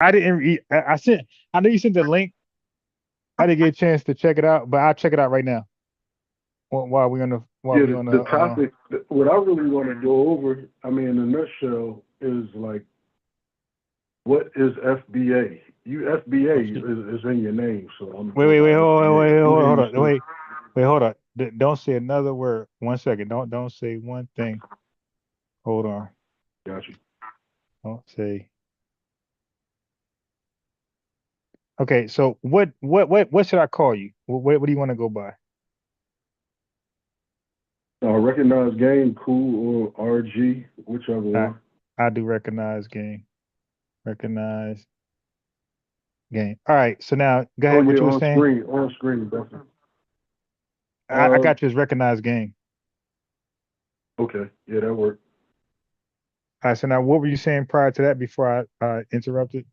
I didn't read. I sent. I know you sent the link. I didn't get a chance to check it out, but I'll check it out right now. While we on the while Yeah, we on the the topic, what I really want to go over, I mean, in a nutshell, is like, what is FBA? You FBA oh, shit. is in your name, so I'm gonna Wait, go wait, by wait, hold on, FBA. wait, And hold on, then hold you on, said, wait, hold on. Don't say another word. 1 second. Don't say one thing. Hold on. got you. Don't say. Okay, so what should I call you? What do you want to go by? Recognize game, cool, or RG, whichever I one. I do recognize game. Recognize game. All right. So now go Oh ahead. What yeah, you were saying? on screen, definitely. I Uh, got you as recognize game. okay, yeah, that worked. All right. So now what were you saying prior to that before I interrupted?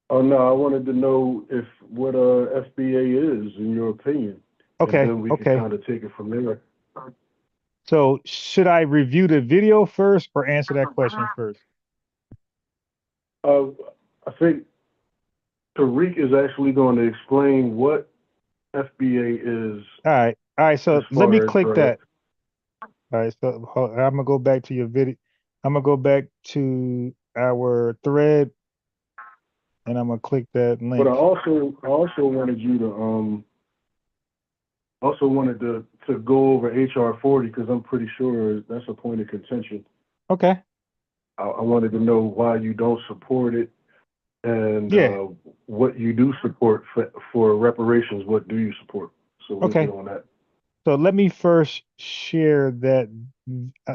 Oh no, I wanted to know if what FBA is in your opinion, and Okay. then we could Okay. kind of take it from there. So should I review the video first or answer that question first? Uh, I think Tariq is actually going to explain what FBA is All right. All right. as So let me far as click that. All right. So I'm gonna go back to your video. I'm gonna go back to our thread and I'm gonna click that but link. I also wanted you to also wanted to go over HR 40 because I'm pretty sure that's a point of contention. Okay. I wanted to know why you don't support it and Yeah. what you do support for reparations. What do you support? So we'll get Okay. on that. So let me first share that.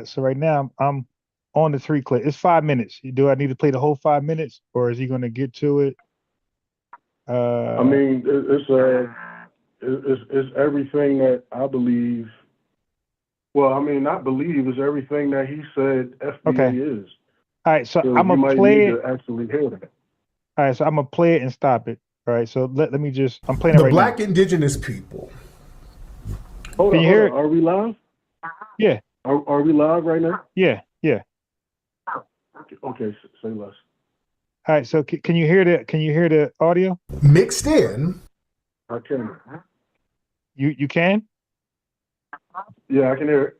So right now I'm on the 3 clip. It's 5 minutes. Do I need to play the whole 5 minutes, or is he going to get to it? I Uh, mean, it's everything that I believe. Well, I mean, not believe is everything that he said okay. FBA is. All right. So So I'm you gonna might play need it. to actually hear that. All right. So I'm gonna play it and stop it. All right. So let me just. I'm playing it The right now. black indigenous people. Can you Hold hear on. it? Are we live? Yeah. Are we live right now? Yeah. Yeah. Okay, say less. All right. So can you hear the? Can you hear the audio? Mixed in, I can. You can. Yeah, I can hear it.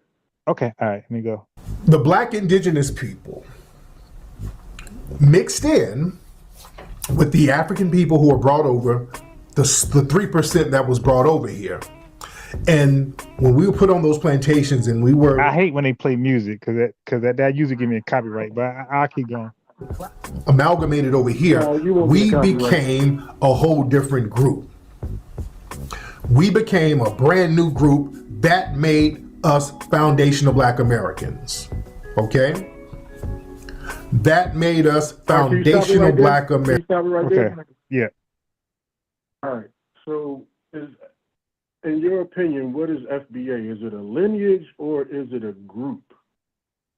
Okay. All right. Let me go. the black indigenous people mixed in with the African people who were brought over, the 3% that was brought over here. And when we were put on those plantations and we I were hate when they play music because that usually give me a copyright. But I'll keep going. amalgamated over here, No, you won't get a we copyright. became a whole different group. We became a brand new group that made us foundational black Americans. Okay? That made us All right, can you stop it foundational right there? black Can Americans. you stop it right Okay. there? Yeah. All right. So, in your opinion, what is FBA? Is it a lineage or is it a group?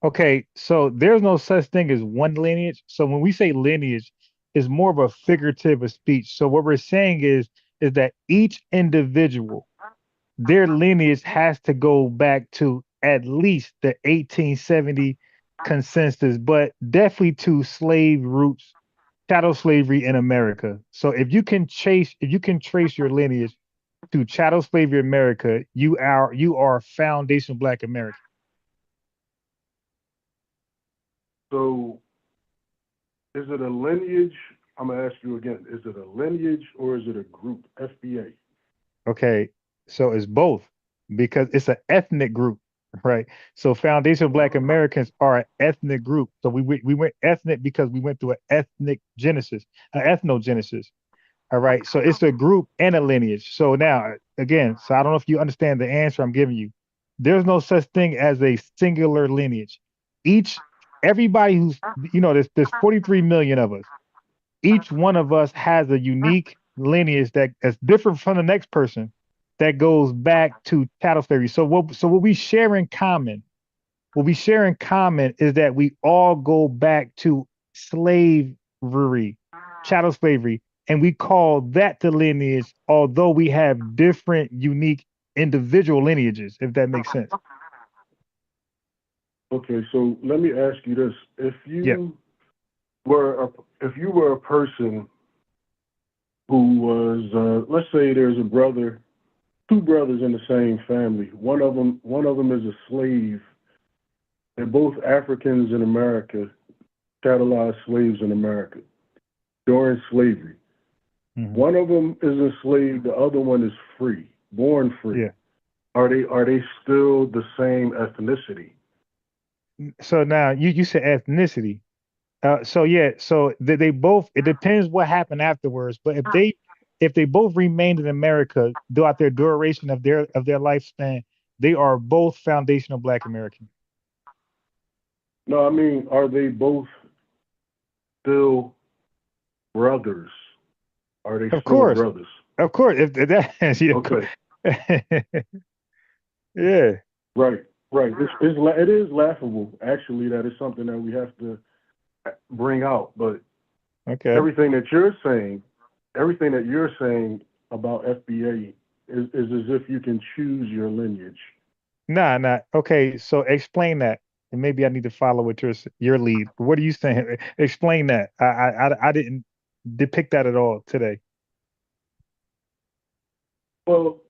Okay, so there's no such thing as one lineage. So when we say lineage, it's more of a figurative of speech. So what we're saying is that each individual, their lineage has to go back to at least the 1870 consensus, but definitely to slave roots, chattel slavery in America. So if you can trace your lineage to chattel slavery in America, you are foundational Black American. So, is it a lineage? I'm gonna ask you again. Is it a lineage or is it a group? FBA. Okay, so it's both because it's an ethnic group, right? So foundational Black Americans are an ethnic group. So we went ethnic because we went through an ethnic genesis, an ethnogenesis. All right, so it's a group and a lineage. So now again, so I don't know if you understand the answer I'm giving you. There's no such thing as a singular lineage. Each everybody who's there's 43 million of us. Each one of us has a unique lineage that's different from the next person that goes back to chattel slavery. So what we share in common, what we share in common is that we all go back to slavery, chattel slavery, and we call that the lineage, although we have different, unique individual lineages, if that makes sense. Okay, so let me ask you this: Yeah. if you were a person who was, let's say there's two brothers in the same family. One of them is a slave. They're both Africans in America, chattelized slaves in America during slavery. Mhm. One of them is enslaved, the other one is free, born free. Yeah. Are they still the same ethnicity? So now you said ethnicity. So yeah, so they both, it depends what happened afterwards, but if they both remained in America throughout their duration of their lifespan, they are both foundational Black Americans. No, I mean, are they both still brothers? Are they Of still course, brothers? of course. If that, yeah, of course. Okay, Yeah. right, right. It is laughable, actually, that it's something that we have to bring out. But Okay. everything that you're saying, about FBA is as if you can choose your lineage. Nah. Okay. So explain that, and maybe I need to follow with your lead. What are you saying? Explain that. I didn't depict that at all today. Well,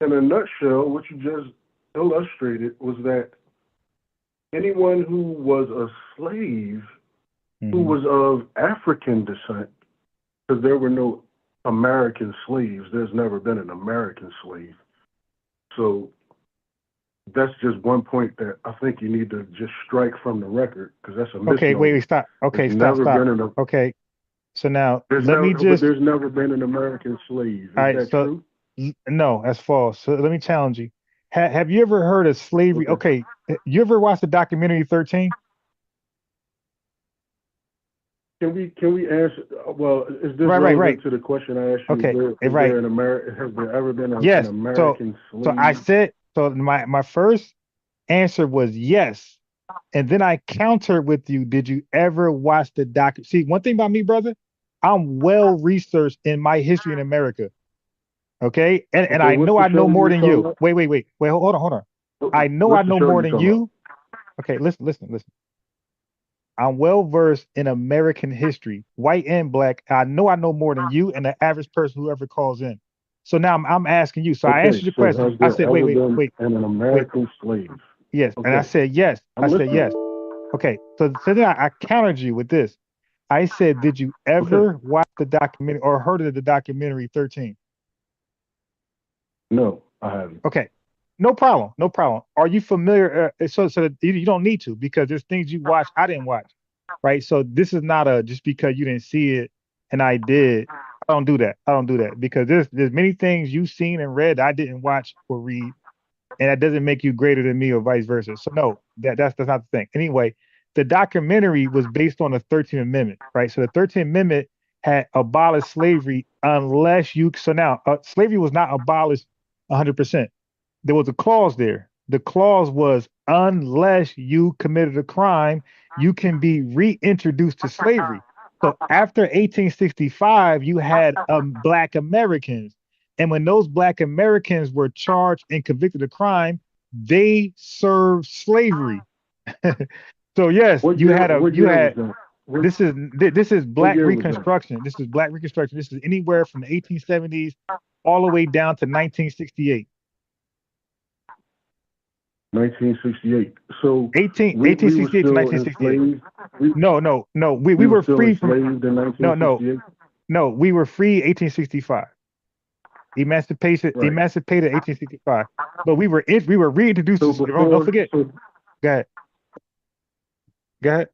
in a nutshell, what you just illustrated was that anyone who was a slave who Mhm. was of African descent, because there were no American slaves. There's never been an American slave. So that's just one point that I think you need to just strike from the record, because that's a Okay. Wait. misnomer. Stop. There's Okay. never Stop. been an Okay. So now there's let me never but just. there's never been an American slave. All Is right. that So true? no, that's false. So let me challenge you. Have you ever heard of slavery? Okay. Okay. You ever watched the documentary 13? Can we answer? Well, is this Right. relevant to the question I asked you? Okay. Is Right. there an Has there ever been an Yes. American So I slave? said, so my first answer was yes. And then I countered with you, did you ever watch the doc? See, one thing about me, brother, I'm well researched in my history in America. Okay. And Okay, I what's know the I know show you more were than talking you. about? Wait. Hold on. I know I What's the know show more you than talking about? you. Okay, listen. I'm well versed in American history, white and Black. I know more than you and the average person who ever calls in. So now I'm asking you. So I Okay, answered your so question. has I there said, ever been wait. an American slave? Yes. And I Okay, said, yes. I I'm said, listening. yes. Okay. So then I countered you with this. I said, did you Okay, ever watch the documentary or heard of the documentary 13? no, I haven't. Okay. No problem. No problem. Are you familiar? So that you don't need to, because there's things you watch I didn't watch, right? So this is not a just because you didn't see it and I did. I don't do that. I don't do that because there's many things you've seen and read I didn't watch or read, and that doesn't make you greater than me or vice versa. So no, that's not the thing. Anyway, the documentary was based on the 13th Amendment, right? So the 13th Amendment had abolished slavery unless you. So now slavery was not abolished 100%. There was a clause there. The clause was unless you committed a crime, you can be reintroduced to slavery. So after 1865, you had Black Americans. And when those Black Americans were charged and convicted of crime, they served slavery. So yes, What year? What you year was had that? this is What Black year was that? Reconstruction. This is Black Reconstruction. This is anywhere from the 1870s all the way down to 1968. 1968. So 18, we were 1868 to still 1968. enslaved. We No. We we were were still free from, enslaved in no, 1968. we were free 1865. Right. Emancipated 1865. But we were reintroduced So to, don't before, forget. so Go ahead. Go ahead.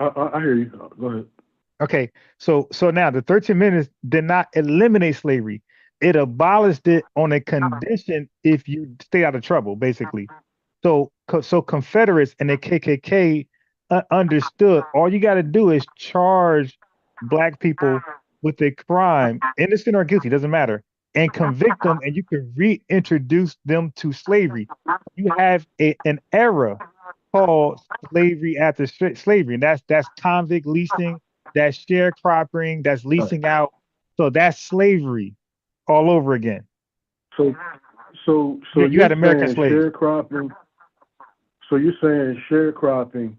I hear you. Go ahead. Okay. So now the 13 minutes did not eliminate slavery. It abolished it on a condition if you stay out of trouble, basically. So Confederates and the KKK understood all you got to do is charge Black people with a crime, innocent or guilty, doesn't matter, and convict them, and you can reintroduce them to slavery. You have an era called slavery after slavery, and that's convict leasing, that's sharecropping, that's All right. leasing out. So that's slavery all over again. So so You you're had American saying slaves. sharecropping. So you're saying sharecropping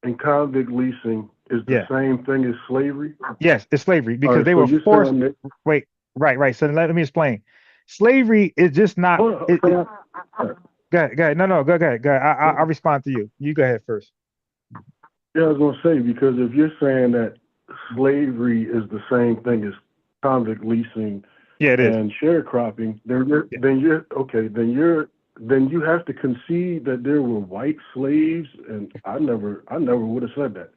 and convict leasing is the Yeah. same thing as slavery? Yes, it's slavery All because right, they so were you're forced. saying that. Wait, right. So let me explain. Slavery is just not. Hold on, hold on. Go ahead, go ahead. No, go ahead, go ahead. I'll respond to you. You go ahead first. Yeah, I was going to say, because if you're saying that slavery is the same thing as convict leasing Yeah, it is. and sharecropping, then you have to concede that there were white slaves, and I never would have said that.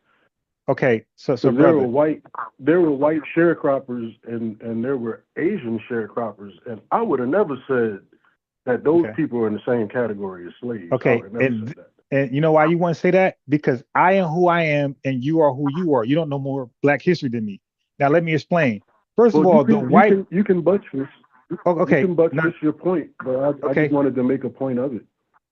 Okay, so Because brother. there were white sharecroppers and there were Asian sharecroppers, and I would have never said that those people are in the same category as slaves. I Okay, would have never said that. and you know why you want to say that? Because I am who I am, and you are who you are. You don't know more Black history than me. Now let me explain. First of Well, all, the white. you can buttress Oh, you okay, can no, buttress your point, but I okay, just wanted to make a point of it.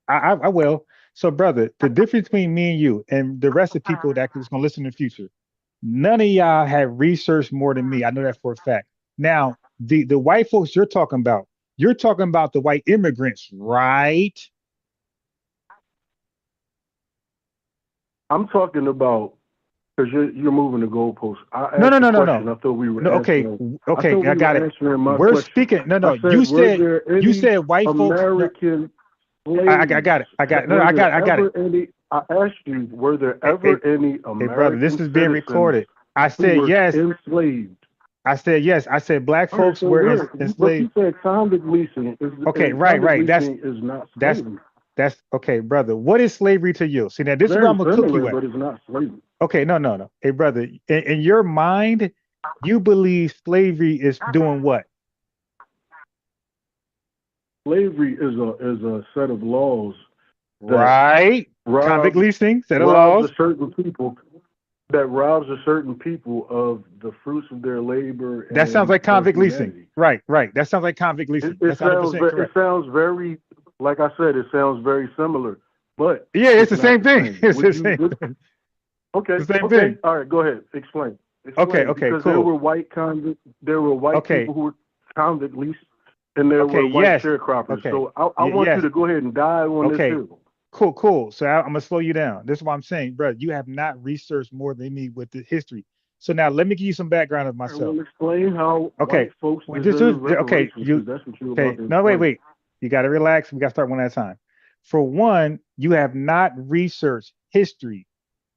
I will. So, brother, the difference between me and you and the rest of people that is going to listen in the future, none of y'all have researched more than me. I know that for a fact. Now, the white folks you're talking about the white immigrants, right? I'm talking about, because you're moving the goalposts. I No, no, asked a no, no, question. no. I thought we were No, okay, answering. I okay, thought I we were got it. answering my We're question. speaking. No, I no. said, were there You any said white folks. No, American I slaves? got it. I got it. No, Were I there got it. I got it. ever any? I asked you, were there Hey, hey, ever any hey, brother, this American is being citizens recorded. I who said were yes. enslaved? I said yes. I said black All right, folks so were but you enslaved. said convict leasing is, Okay, and right, convict right. leasing is not That's slavery. that's okay, brother. What is slavery to you? See, now this is where Very I'm gonna cook similar, you at. but it's not slavery. Okay, no, no, no. Hey, brother, in your mind, you believe slavery is doing what? Slavery is a set of laws that Right. Convict robs leasing, set of robs a laws. certain people of the fruits of their labor That sounds and like of convict leasing. humanity. Right, right. That sounds like convict leasing. That's 100% It correct. sounds very, like I said, it sounds very similar, but Yeah, it's it's the not same the thing. same. It's the same Would thing. okay, It's the same okay, thing. all right, go ahead, Okay, explain, okay, because there cool. were there were white Okay, people who were convict leased, and there okay, were white yes. sharecroppers. Okay. So I want you Yes. to go ahead and dive on this Okay. hill. Cool. So I'm gonna slow you down. This is what I'm saying, bro. You have not researched more than me with the history. So now let me give you some background of All right, myself. well, explain how Okay. white folks Well, deserve okay. reparations, because that's what you're about Okay. to No, explain. wait. You got to relax. We got to start one at a time. For one, you have not researched history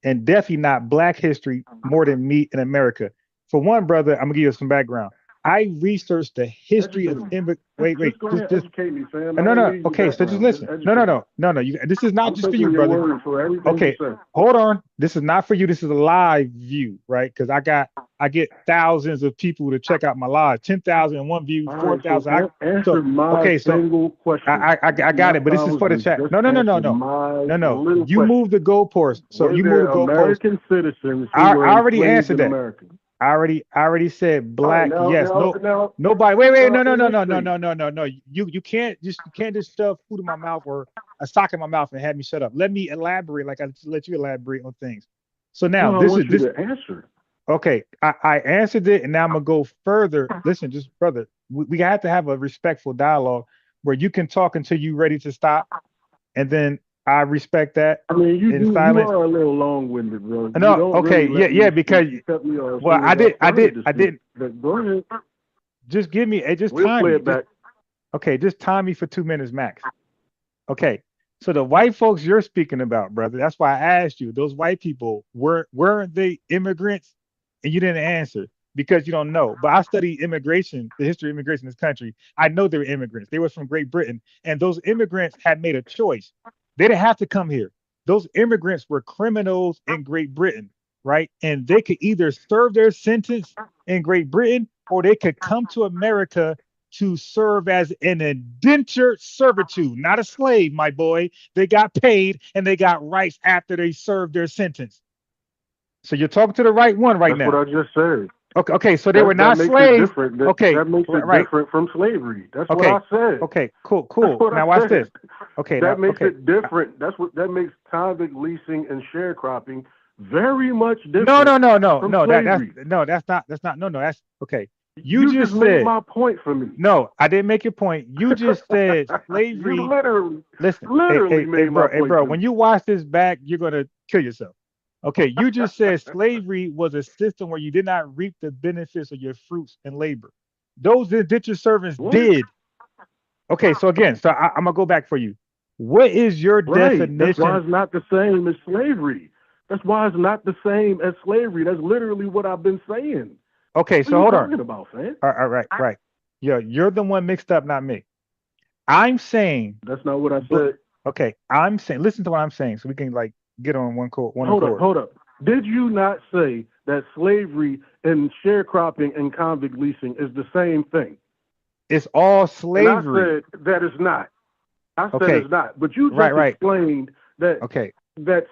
and definitely not Black history more than me in America. For one, brother, I'm gonna give you some background. I researched the history Educate of me. immigrant. Wait, Just go ahead, just educate me, fam. I no, don't no. need your Okay, so just background. Just listen. No, educate no, me. no, no, no. This is not I'm just for taking you, your brother. word for everything you Okay, say. hold on. This is not for you. This is a live view, right? Because I get thousands of people to check out my live. 10,000 in one view, All right, so 4,000. answer So my okay, so single question. I That's got not it. But this is for the thousands. chat. Just No, no, no, no, answer no, my no, no. little You move question. the goalpost. So Were you move there the goalpost. American citizens who were I already enslaved answered in that. America? I already said All right, black. Yes. No. Nobody. Wait. No. No. in No. this No. No. case, No. No. No. No. You can't just shove food in my mouth or a sock in my mouth and have me shut up. Let me elaborate, like I let you elaborate on things. So now no, I this want is you this. to answer. Okay, I answered it, and now I'm gonna go further. Listen, just brother, we have to have a respectful dialogue where you can talk until you're ready to stop, and then I respect that I mean, in you silence. are a little long-winded, bro. You No, don't okay, really yeah, let yeah, me speak. because You cut me off as well, soon as I started to I speak. didn't. But go ahead. Just give me, just We'll time play me. it Just back. okay, just time me for 2 minutes max. Okay. So the white folks you're speaking about, brother, that's why I asked you. Those white people weren't they immigrants? And you didn't answer because you don't know. But I study immigration, the history of immigration in this country. I know they were immigrants. They were from Great Britain. And those immigrants had made a choice. They didn't have to come here. Those immigrants were criminals in Great Britain, right? And they could either serve their sentence in Great Britain or they could come to America to serve as an indentured servitude, not a slave, my boy. They got paid and they got rights after they served their sentence. So you're talking to the right one right That's what now. I just said. Okay. So they were That not makes it slaves. different. Okay, That makes it right. different from slavery. That's what I Okay, said. okay, That's cool. what I Now watch said. this. Okay, That now makes okay. it different. That makes convict leasing and sharecropping very much No, different no, no, no, from no. slavery. That's not. No, no. That's okay. You You just just made said my point for me. no. I didn't make your point. You just said You slavery. Listen, literally made my hey, point bro. to When me. you watch this back, you're gonna kill yourself. Okay, you just said slavery was a system where you did not reap the benefits of your fruits and labor. Those indentured servants What? did. Okay, so again, I'm gonna go back for you. What is your Right. That's why definition? it's not the same as slavery. That's why it's not the same as slavery. That's literally what I've been saying. Okay, What are so you hold on. talking about, fam? All right, right. Yeah, you're the one mixed up, not me. I'm saying, That's not what I but said. okay, I'm saying. Listen to what I'm saying, so we can like get on one Hold up, accord. hold up. Did you not say that slavery and sharecropping and convict leasing is the same thing? It's all And I slavery. said that it's not. I said Okay, it's not. But you right, just right. explained that Okay,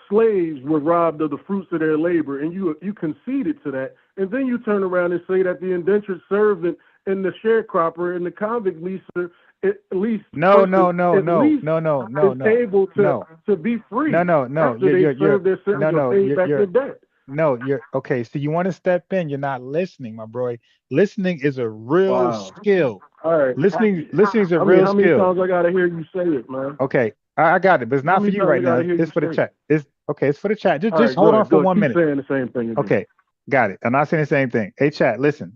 slaves were robbed of the fruits of their labor, and you conceded to that. And then you turn around and say that the indentured servant and the sharecropper and the convict leaser, at least no, person, no, no, at no, least no, no, no, is no, able no, to be no, free no, no. after they You're served their no, sentence or no. paid back their debt. No, you're okay. So you want to step in? You're not listening, my boy. Listening is a real Wow. skill. All right. Listening is a I mean, real how many skill. times I gotta hear you say it, man? Okay, I got it, but it's How not for many you times I right now. gotta hear It's you for the say it? chat. It's okay. It's for the chat. All Just right, go hold on ahead. for Go. one Keep minute. saying the same thing again. Okay, got it. I'm not saying the same thing. Hey, chat. Listen.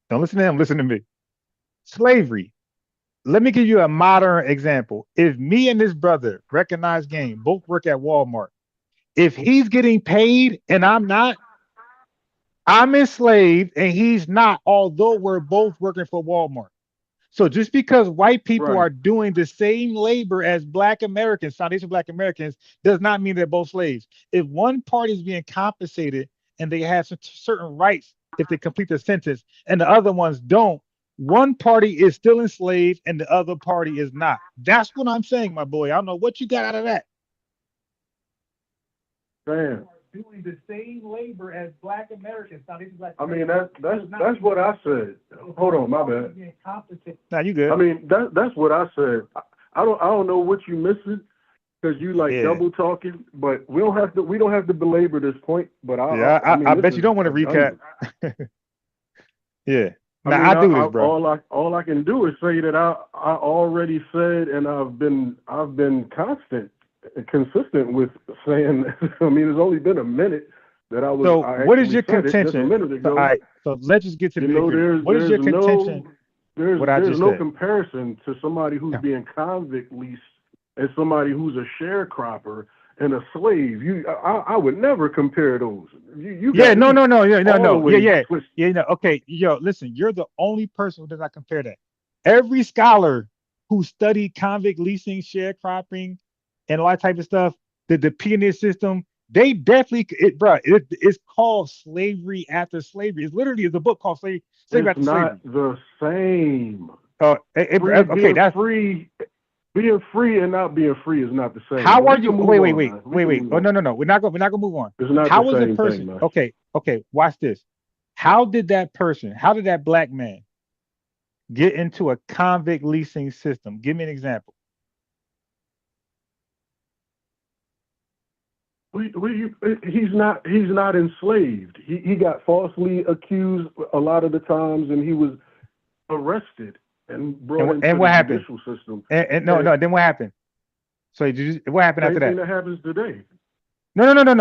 Don't listen to him. Listen to me. Slavery. Let me give you a modern example. If me and this brother, recognized game, both work at Walmart, if he's getting paid and I'm not, I'm enslaved and he's not, although we're both working for Walmart. So just because white people Right. are doing the same labor as Black Americans, foundation Black Americans, does not mean they're both slaves. If one party is being compensated and they have certain rights if they complete the sentence and the other ones don't, one party is still enslaved and the other party is not. That's what I'm saying, my boy. I don't know what you got out of that. Damn. Doing the same labor as Black Americans. Foundation Black I mean, Americans. that's what I said. Hold on, my bad. Now you I good. mean, that's what I said. I don't know what you missing because you like Yeah. double talking, but we don't have to belabor this point. But Yeah. I mean, I this bet you is don't want to recap. redundant. Yeah. I Now mean, I do this, bro. all I can do is say that I already said, and I've been consistent with saying. I mean, it's only been a minute that So I what is actually your said it just a contention? minute So, all ago. right. So let's just get to the You nitty know, gritty. What is your contention? What I there's just no said. comparison to somebody who's Yeah. being convict leased and somebody who's a sharecropper and a slave. I would never compare those. You Yeah. got No. me No. No. Yeah. No. all the No. Yeah. way Yeah. twisted. Yeah. No. Okay. Yo, listen. You're the only person who does not compare that. Every scholar who studied convict leasing, sharecropping, and all that type of stuff, the peonage system, they definitely it's called slavery after slavery. It's literally is a book called Slavery It's After not Slavery. the same. Okay, that's Being free and not being free is not the same. how But are we you? can move Wait, wait, on, wait, man. We wait, can wait. move Oh on. no. We're not gonna move on. It's not the How is a same thing, person? man. Okay. Watch this. How did that person? How did that black man get into a convict leasing system? Give me an example. He's not enslaved. He got falsely accused a lot of the times, and he was arrested and brought into And the what happened? judicial system. And no, And no. Then what happened? So what happened after same thing that? that happens today.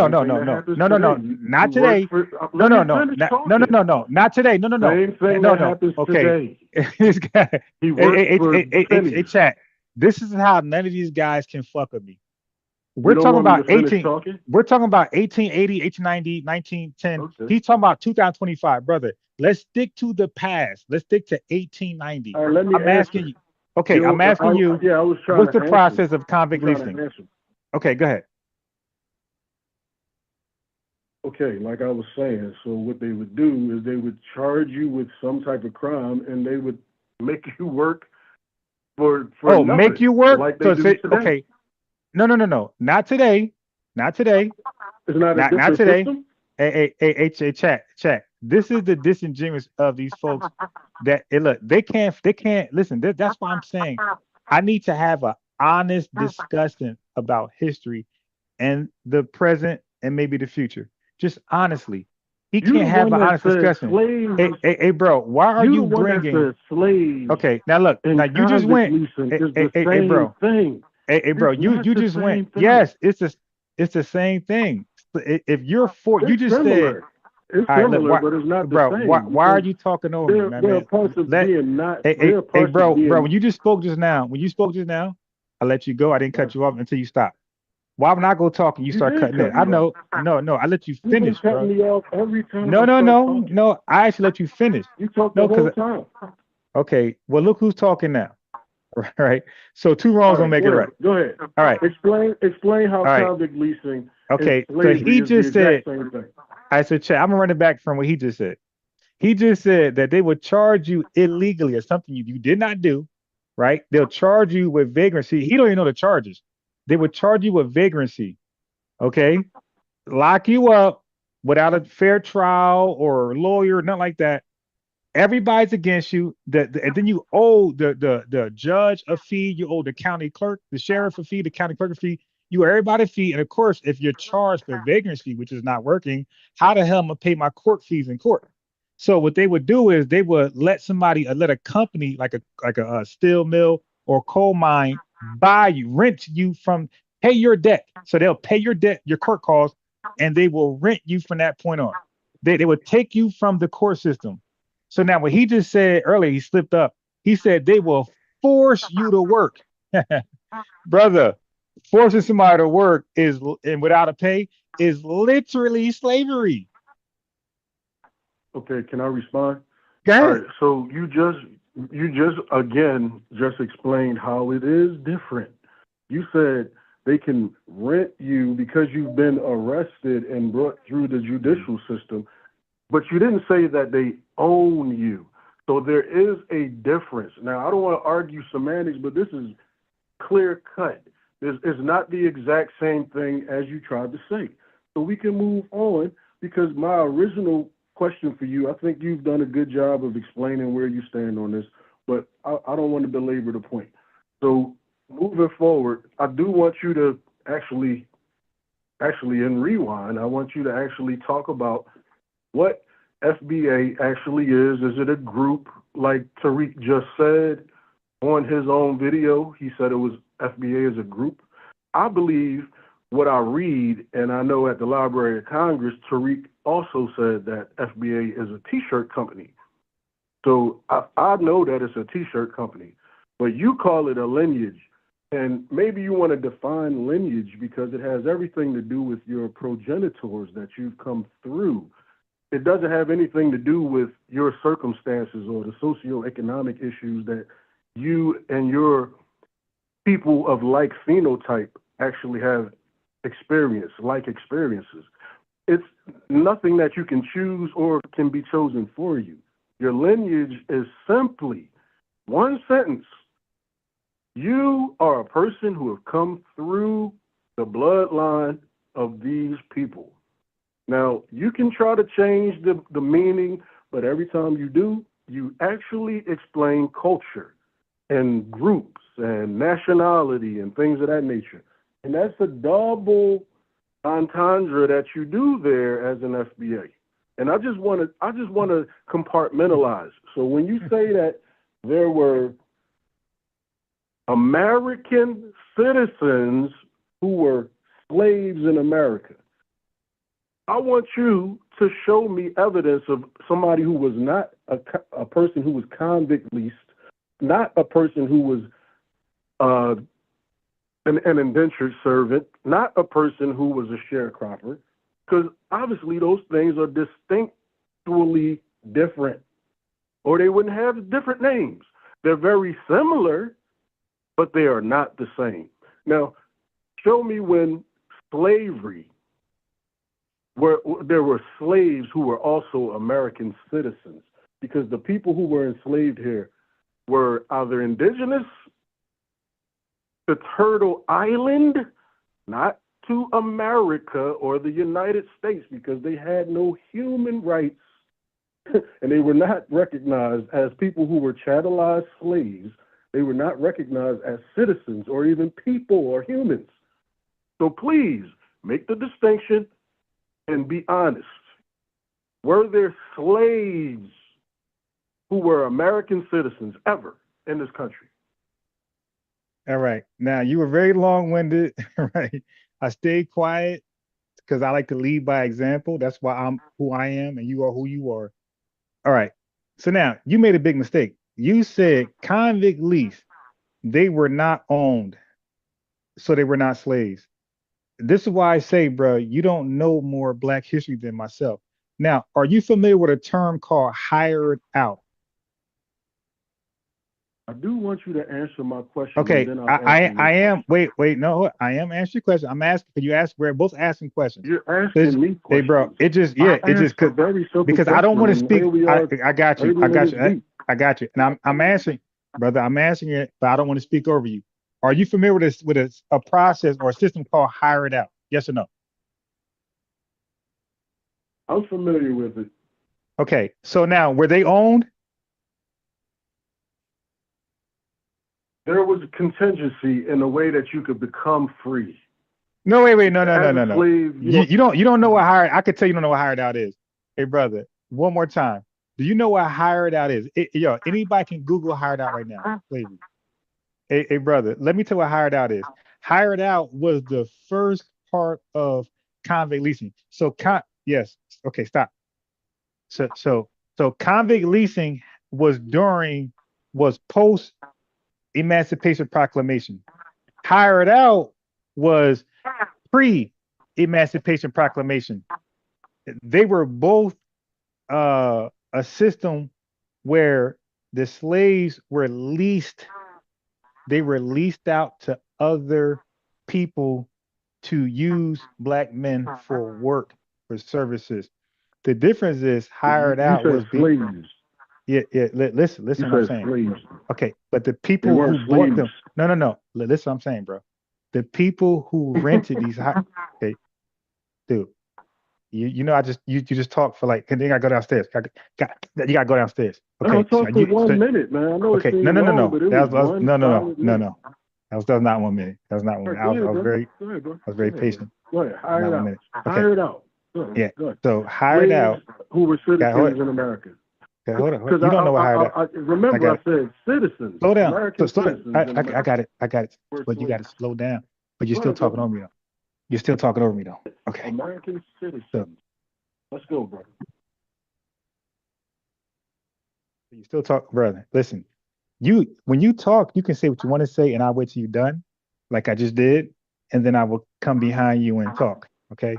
Same thing that happens today. You Not work today. for. No, Let no, me no, finish talking. no, not today. No. Same thing No, that no. happens Okay. today. This guy, He works for hey, pennies. chat. This is how none of these guys can fuck with me. You We're don't talking want me about to finish 18. talking? We're talking about 1880, 1890, 1910. Okay. He's talking about 2025, brother. Let's stick to the past. Let's stick to 1890. All right. Let me I'm asking answer. you. Okay, I'm asking you, Yeah, I was trying what's to the answer. process of I'm convict trying to leasing? answer. Okay, go ahead. Okay, like I was saying, so what they would do is they would charge you with some type of crime, and they would make you work for Oh, make nothing, you work? like they So do say, today. okay. No. Not today. Not today. It's not a Not different today. system. Hey, chat. This is the disingenuous of these folks that look, they can't listen. That's why I'm saying I need to have an honest discussion about history and the present and maybe the future. Just honestly. He You the can't have one an that honest said discussion. slaves. Hey, bro, why are You the you one that bringing said slaves okay, now look, now and you just convict went leasing is the hey, same bro. thing. Hey, bro, It's you not you the just went. same thing. Yes, it's the same thing. if you're for, you It's just said, similar. It's all right, look, similar, why, but it's not the bro, same why are because you talking over me, there are man? parts of Let, being not. hey, There are parts of bro, being. when you just spoke just now, I let you go. I didn't cut you off until you stopped. Why would I go talk and you You start did cutting in? cut I me off. know, no, I let you You've been finish, cutting bro. me off every time No, I no, start no, talking. no. I actually let you finish. You talk the No, whole because time. okay, well, look who's talking now, right? So two wrongs All don't right, make go it right. ahead. Go ahead. All right, Explain how all right, convict leasing and okay. So slavery he is the just exact said, same thing. I said, check. I'm gonna run it back from what he just said. He just said that they would charge you illegally or something you did not do, right? They'll charge you with vagrancy. He don't even know the charges. They would charge you with vagrancy, okay? Lock you up without a fair trial or lawyer, nothing like that. Everybody's against you. And then you owe the judge a fee. You owe the county clerk, the sheriff a fee, the county clerk a fee. You owe everybody a fee. And of course, if you're charged for vagrancy, which is not working, how the hell am I pay my court fees in court? So what they would do is they would let somebody, let a company like a steel mill or coal mine buy you, rent you from, pay your debt. So they'll pay your debt, your court costs, and they will rent you from that point on. They would take you from the court system. So now what he just said earlier, he slipped up. He said they will force you to work. Brother, forcing somebody to work is and without a pay is literally slavery. Okay, can I respond? Go All ahead. right, so you just again just explained how it is different. You said they can rent you because you've been arrested and brought through the judicial system, but you didn't say that they own you. So there is a difference. Now, I don't want to argue semantics, but this is clear cut. This is not the exact same thing as you tried to say. So we can move on because my original question for you, I think you've done a good job of explaining where you stand on this, but I don't want to belabor the point. So moving forward, I do want you to actually in rewind, I want you to actually talk about what FBA actually is. Is it a group like Tariq just said on his own video? He said it was FBA as a group. I believe what I read, and I know at the Library of Congress, Tariq also said that FBA is a T-shirt company. So I know that it's a T-shirt company, but you call it a lineage. And maybe you want to define lineage because it has everything to do with your progenitors that you've come through. It doesn't have anything to do with your circumstances or the socioeconomic issues that you and your people of like phenotype actually have experienced, like experiences. It's nothing that you can choose or can be chosen for you. Your lineage is simply one sentence. You are a person who have come through the bloodline of these people. Now, you can try to change the meaning, but every time you do, you actually explain culture and groups and nationality and things of that nature. And that's a double entendre that you do there as an FBA. And I just want to compartmentalize. So when you say that there were American citizens who were slaves in America, I want you to show me evidence of somebody who was not a person who was convict leased, not a person who was an indentured servant, not a person who was a sharecropper, because obviously those things are distinctly different, or they wouldn't have different names. They're very similar, but they are not the same. Now, show me when slavery, where there were slaves who were also American citizens, because the people who were enslaved here were either indigenous to Turtle Island, not to America or the United States, because they had no human rights and they were not recognized as people who were chattelized slaves. They were not recognized as citizens or even people or humans. So please make the distinction and be honest. Were there slaves who were American citizens ever in this country? All right. Now you were very long-winded, right? I stayed quiet because I like to lead by example. That's why I'm who I am and you are who you are. All right. So now you made a big mistake. You said convict lease. They were not owned, so they were not slaves. This is why I say, bro, you don't know more Black history than myself. Now, are you familiar with a term called hired out? I do want you to answer my question, and Okay, then I'll answer your I am. question. Wait, no, I am answering your question. I'm asking. Could you ask? We're both asking questions. You're This, asking me hey, bro, questions. it just, I yeah, it asked just a could very simple because I don't question, want to and here speak. we are I got you. 30 minutes deep. I got you. And I'm answering, brother. I'm answering it, but I don't want to speak over you. Are you familiar with this with a process or a system called hire it out? Yes or no? I'm familiar with it. Okay. So now, were they owned? There was a contingency in the way that you could become free. No, wait, no, As a no. slave, You don't know what hired. I could tell you don't know what hired out is. Hey, brother, one more time. Do you know what hired out is? Yo, anybody can Google hired out right now. Slavery. Hey, brother, let me tell you what hired out is. Hired out was the first part of convict leasing. So, yes, okay, stop. So convict leasing was post Emancipation Proclamation. Hired out was pre-Emancipation Proclamation. They were both a system where the slaves were leased. They were leased out to other people to use Black men for work, for services. The difference is hired you out said was being, slaves. listen You what I'm said saying. slaves. Okay, but the They people weren't who bought slaves. them, no. Listen what I'm saying, bro. The people who rented these, okay, dude, you know, you just talk for like, and then I go downstairs. You gotta go downstairs. I Okay, so talked for 1 minute, man. I know it okay, seemed long, but it was one solid minute. no. That was not 1 minute. That was not one All minute. right, go ahead, bro. I Go ahead, bro. was Go very ahead, bro. patient. Go ahead. Hire Not it one out. minute. Okay, Hire it out. Go ahead. yeah. Go ahead. So hired Slaves out. who were Okay, citizens in America. hold on. Because You don't know what hired out. I I remember got I it. said citizens, Slow down. American Slow down. citizens in America I got it. were But you got to slaves. slow down. But you're Go still ahead, talking bro. over me though. You're still talking over me though. Okay. American So citizens. Let's go, brother. you still talk, brother. Listen, when you talk, you can say what you want to say, and I'll wait till you're done, like I just did, and then I will come behind you and talk. Okay.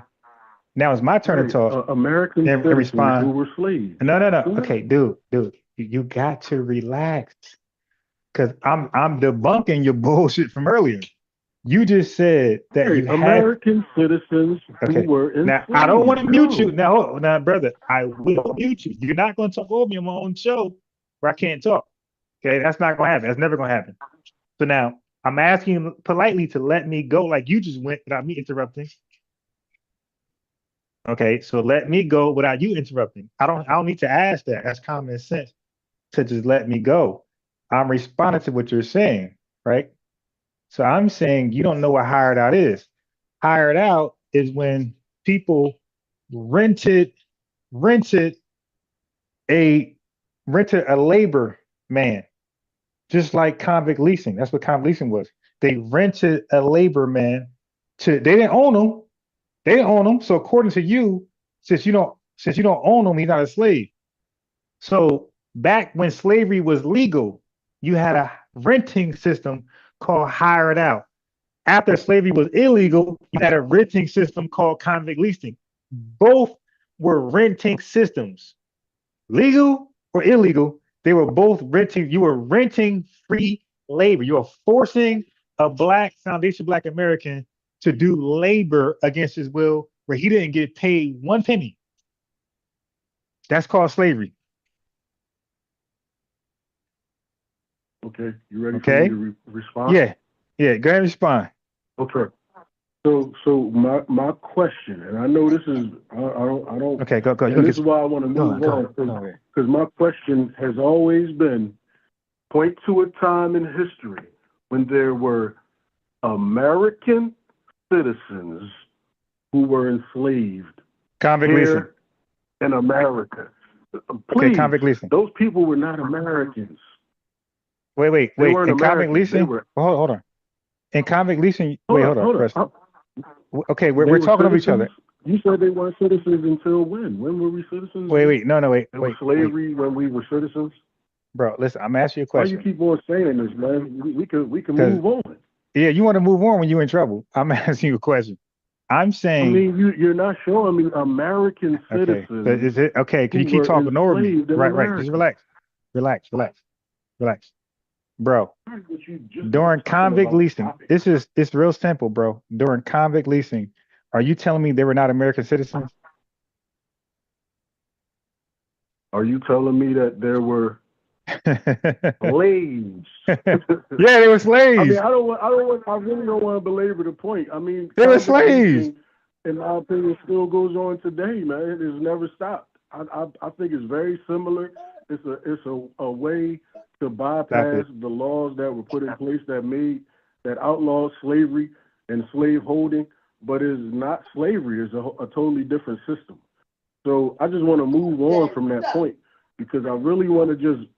Now it's my turn to Right. talk American and citizens who respond. were slaves. No. Go Okay, ahead. dude, you got to relax, because I'm debunking your bullshit from earlier. You just said that Right. you had. American citizens who Okay. were Now I don't want enslaved. to mute you. Go. Now, brother, I will mute you. You're not going to talk over me on my own show where I can't talk. Okay, that's not going to happen. That's never going to happen. So now I'm asking you politely to let me go, like you just went without me interrupting. Okay, so let me go without you interrupting. I don't need to ask that. That's common sense to just let me go. I'm responding to what you're saying, right? So I'm saying you don't know what hired out is. Hired out is when people rented rented a rented a labor man, just like convict leasing. That's what convict leasing was. They rented a labor man they didn't own him. They didn't own him. So according to you, since you don't own him, he's not a slave. So back when slavery was legal, you had a renting system called hired out. After slavery was illegal, you had a renting system called convict leasing. Both were renting systems, legal or illegal. They were both renting. You were renting free labor. You were forcing a Black foundation Black American to do labor against his will, where he didn't get paid one penny. That's called slavery. Okay. You ready for me Okay. to respond? Yeah. Yeah. Go ahead and respond. Okay. So my question, and I know this is I don't. Okay. Go. And this is why I want to move on, because my question has always been: point to a time in history when there were American citizens who were enslaved Convict leasing. here in America. Okay. Please, Convict leasing. those people were not Americans. Wait. They weren't In convict Americans. They leasing. were. Hold on. In convict leasing. Wait. Hold on. Hold First. on. Okay. They We're were talking over each citizens. other. You said they weren't citizens until when? When were we citizens? Wait, no, It was slavery when we were citizens. bro. Listen, I'm asking you a Why you question. keep on saying this, man? We can Because move on. yeah, you want to move on when you're in trouble. I'm asking you a question. I'm I saying, mean, you're not showing me American okay, so citizens is it okay? Can who you keep were talking over me? enslaved in Right. Just America. relax, bro. But you just During not talking convict about the leasing, topic. it's real simple, bro. During convict leasing, are you telling me they were not American citizens? Are you telling me that there were slaves? Yeah, they were I mean, slaves. I really don't want to belabor the point. I mean, They were convict slaves. leasing, in my opinion, still goes on today, man. It has never stopped. I think it's very similar. It's a way to bypass the laws that were put in place that outlawed slavery and slave holding, but it's not slavery. It's a totally different system. So I just want to move on from that point because I really want to just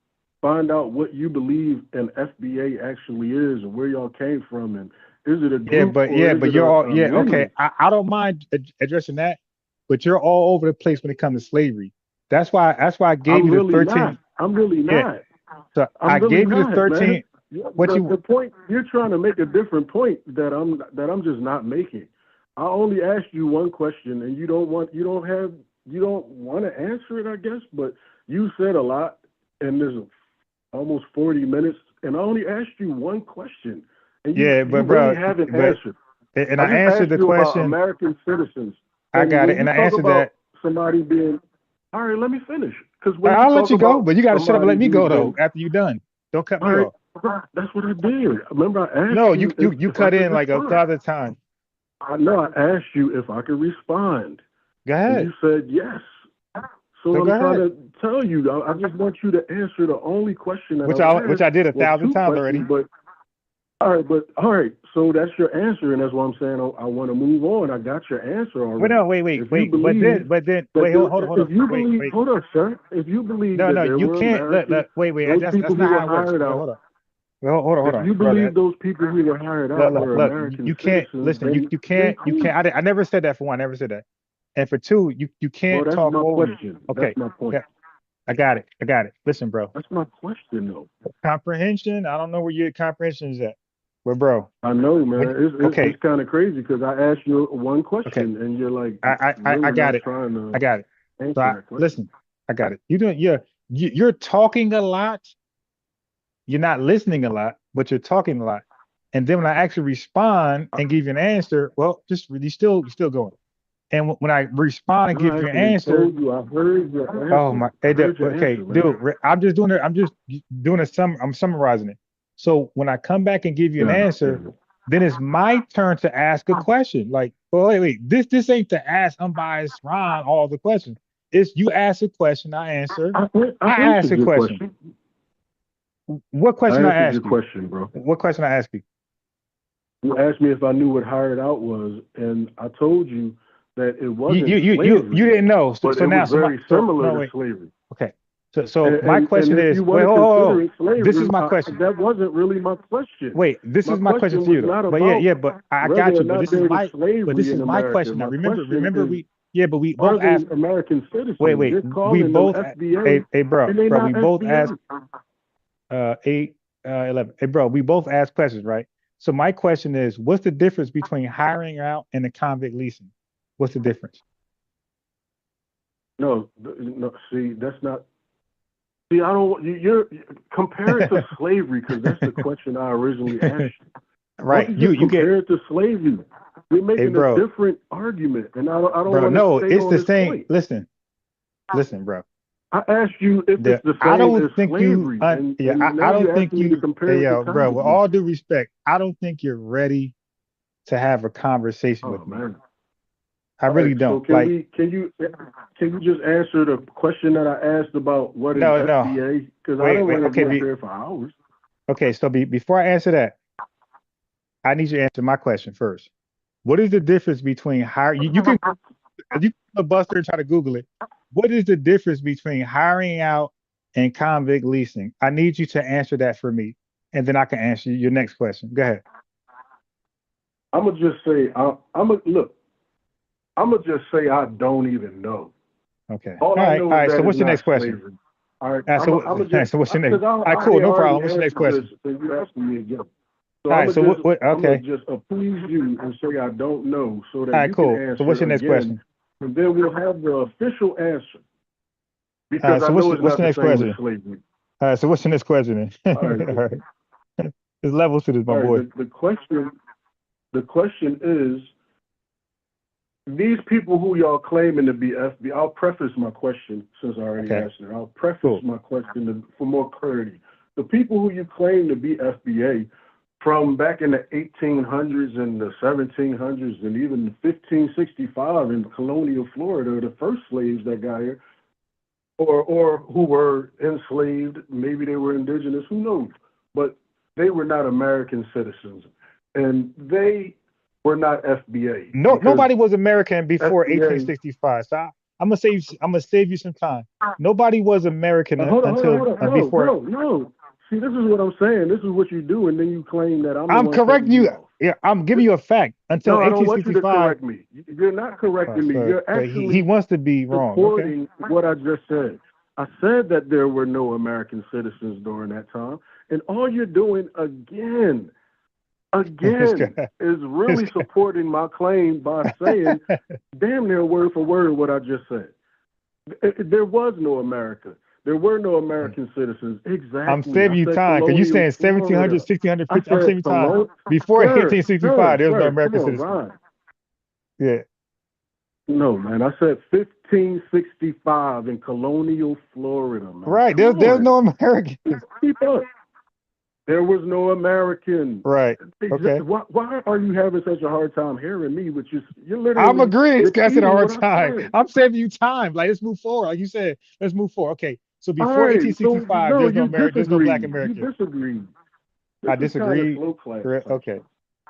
find out what you believe an FBA actually is and where y'all came from, and is it a group but or is it you're all a okay. lineage? I don't mind addressing that, but you're all over the place when it comes to slavery. That's why I gave I'm you the really 13. not. I'm really Yeah, not. so I'm I really gave you the not, man. 13. What you The point you're trying to make a different point that I'm just not making. I only asked you one question, and you don't want to answer it, I guess. But you said a lot, and there's almost 40 minutes, and I only asked you one question, and you yeah, you but really bro, haven't but answered. and I I just answered asked the you about question. American citizens, I and got when it, you and I talk answered that. about somebody being, all right, let me finish. Because when you I'll let talk you go, about but you got to shut up and somebody let me who's go though been, after you're done. Don't cut all me right, off. that's what I did. Remember, I asked No, you you if I cut could in like a respond. thousand times. I know I asked you if I could respond, Go and ahead. you said yes. So So I'm go trying ahead. to tell you, I just want you to answer the only question that I Which was I asked. did a Well, thousand two times questions, already. but all right. So that's your answer, and that's why I'm saying I want to move on. I got your answer Well, already. no, wait. If you believe But then, that wait, hold if on, you believe, hold on, sir. If you believe that no, there you were can't. Americans, Wait. those That's people who not were how it works. hired Wait, out. hold If on, you brother. believe those people who were hired out were Look. American You can't citizens, listen. then You cool. can't. I never said that. For one, I never said that. And for two, you Well, can't that's talk my over me. question. That's Okay, my point. yeah, I got it. Listen, bro. That's my question, though. Comprehension. I don't know where your comprehension is at. Well, bro. I know, When man. okay, It's kind of crazy because I asked you one okay. question and you're like I really got not it. trying I to got it. So answer that question. listen. I got it. You're talking a lot. You're not listening a lot, but you're talking a lot. And then when I actually respond and give you an answer, well, just you're still going. And when I respond and No, give I you an actually answer, told you I heard your oh answer. my, I hey, heard your okay, answer, man. dude, I'm just doing it. I'm just doing I'm summarizing it. So when I come back and give you Yeah, an I answer, understand. then it's my turn to ask a question. Like, well, wait, this ain't to ask unbiased Ron all the questions. It's you ask a question, I answer. I I ask answered a your question. question. What I question I answered your ask you? question, bro. What question I ask you? You asked me if I knew what hired out was, and I told you that it wasn't You slavery, didn't know. but So it now, was very so similar no to wait. slavery. Okay. So my And question if is, you want wait, to oh, consider it this is slavery, my question. that wasn't really my question. Wait, this My is my question question to was you though. not But about but I got whether or you. not there was But this slavery is in my America. question. Now My question remember is, but we both are they asked. American citizens? Wait, You're we calling them both, FBA, hey, bro, and they're we not both asked, FBA. 8, 11. Hey, bro, we both asked questions, right? So my question is, what's the difference between hiring out and the convict leasing? What's the difference? No, no. See, that's not. See, I don't. You're compare it to slavery because that's the question I originally asked you. Why Right. don't you just You get, compare it to slavery? You're hey, making a bro, different argument, and I don't bro, want to no, stay it's on the this same. point. Listen, bro. I asked you if it's the I same don't as think slavery, and I now don't you're think asking me to you, compare hey, it to yo, bro, with convict all leasing. due respect, I don't think you're ready to have a conversation Oh with me. man. I All right. really So don't. Like, can you just answer the question that I asked about what is no. FBA? Because I don't want to Okay, be up here for hours. okay. So before I answer that, I need you to answer my question first. What is the difference between you can go Buster and try to Google it. What is the difference between hiring out and convict leasing? I need you to answer that for me, and then I can answer your next question. Go ahead. I'm gonna just say I'm gonna look. I'm gonna just say I don't even know. Okay. All I know All is right. that So it's what's your not next question? slavery. All right, All right. So, I'm gonna all right, just so what's your next? because All right. I Cool. No already problem. What's your next answered question? this, and you asking me again. So All right. So what? I'm gonna Okay. just appease you and say I don't know, so All that right. you can Cool. So what's answer your next again, question? and then we'll have the official answer. All Because right. So I know it's what's not your the next same as question? slavery. All right. So what's your next question then? All right, All right. There's levels to this, my all right. boy. The question is, these people who y'all claiming to be FBA, I'll preface my question since I already Okay. asked it. I'll preface my question for more clarity. The people who you claim to be FBA from back in the 1800s and the 1700s and even 1565 in colonial Florida, the first slaves that got here, or who were enslaved, maybe they were indigenous, who knows? But they were not American citizens, and they were not FBA. No, because nobody was American before FBA 1865. So I'm gonna save you. I'm gonna save you some time. Nobody was American until before. No. See, this is what I'm saying. This is what you do, and then you claim that I'm the I'm one cutting correcting you. off. Yeah, I'm giving you a fact. Until No, I don't want you to 1865. correct me. You're not correcting me. So, You're so he actually wants to be wrong. Okay. supporting what I just said. I said that there were no American citizens during that time, and all you're doing again is really supporting my claim by saying damn near word for word what I just said. There was no America. There were no American citizens. Exactly. I'm saving you time because you're saying 1700, 1600, 50. I'm saving you time. Before 1865, there was no American citizens. Yeah. No, man. I said 1565 in colonial Florida, man. Right. There's no Americans. Keep up. There was no American. Right. Okay. Why are you having such a hard time hearing me? Which is you're literally. I'm agreeing. This guy's having a hard repeating what I time. I'm saving you time. Like, let's move forward. Like you said, let's move forward. Okay. So before All right, 1865, there's no American. There's no Black Americans. You disagree. I disagree. Slow class. Okay.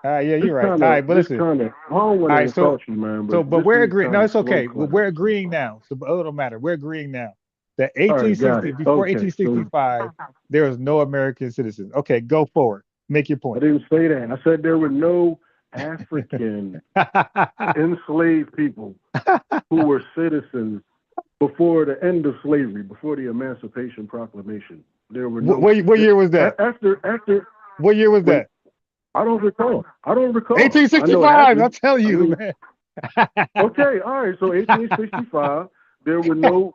Yeah, you're right. All right, but listen. I don't want to insult you, man. But we're agreeing. No, it's okay. We're agreeing now. So it don't matter. We're agreeing now that 1860 before 1865, there was no American citizens. Okay, go forward. Make your point. I didn't say that. I said there were no African enslaved people who were citizens before the end of slavery, before the Emancipation Proclamation. There were no. What year was that? After. What year was that? I don't recall. 1865. I'll tell you, man. Okay, all right. So 1865, there were no.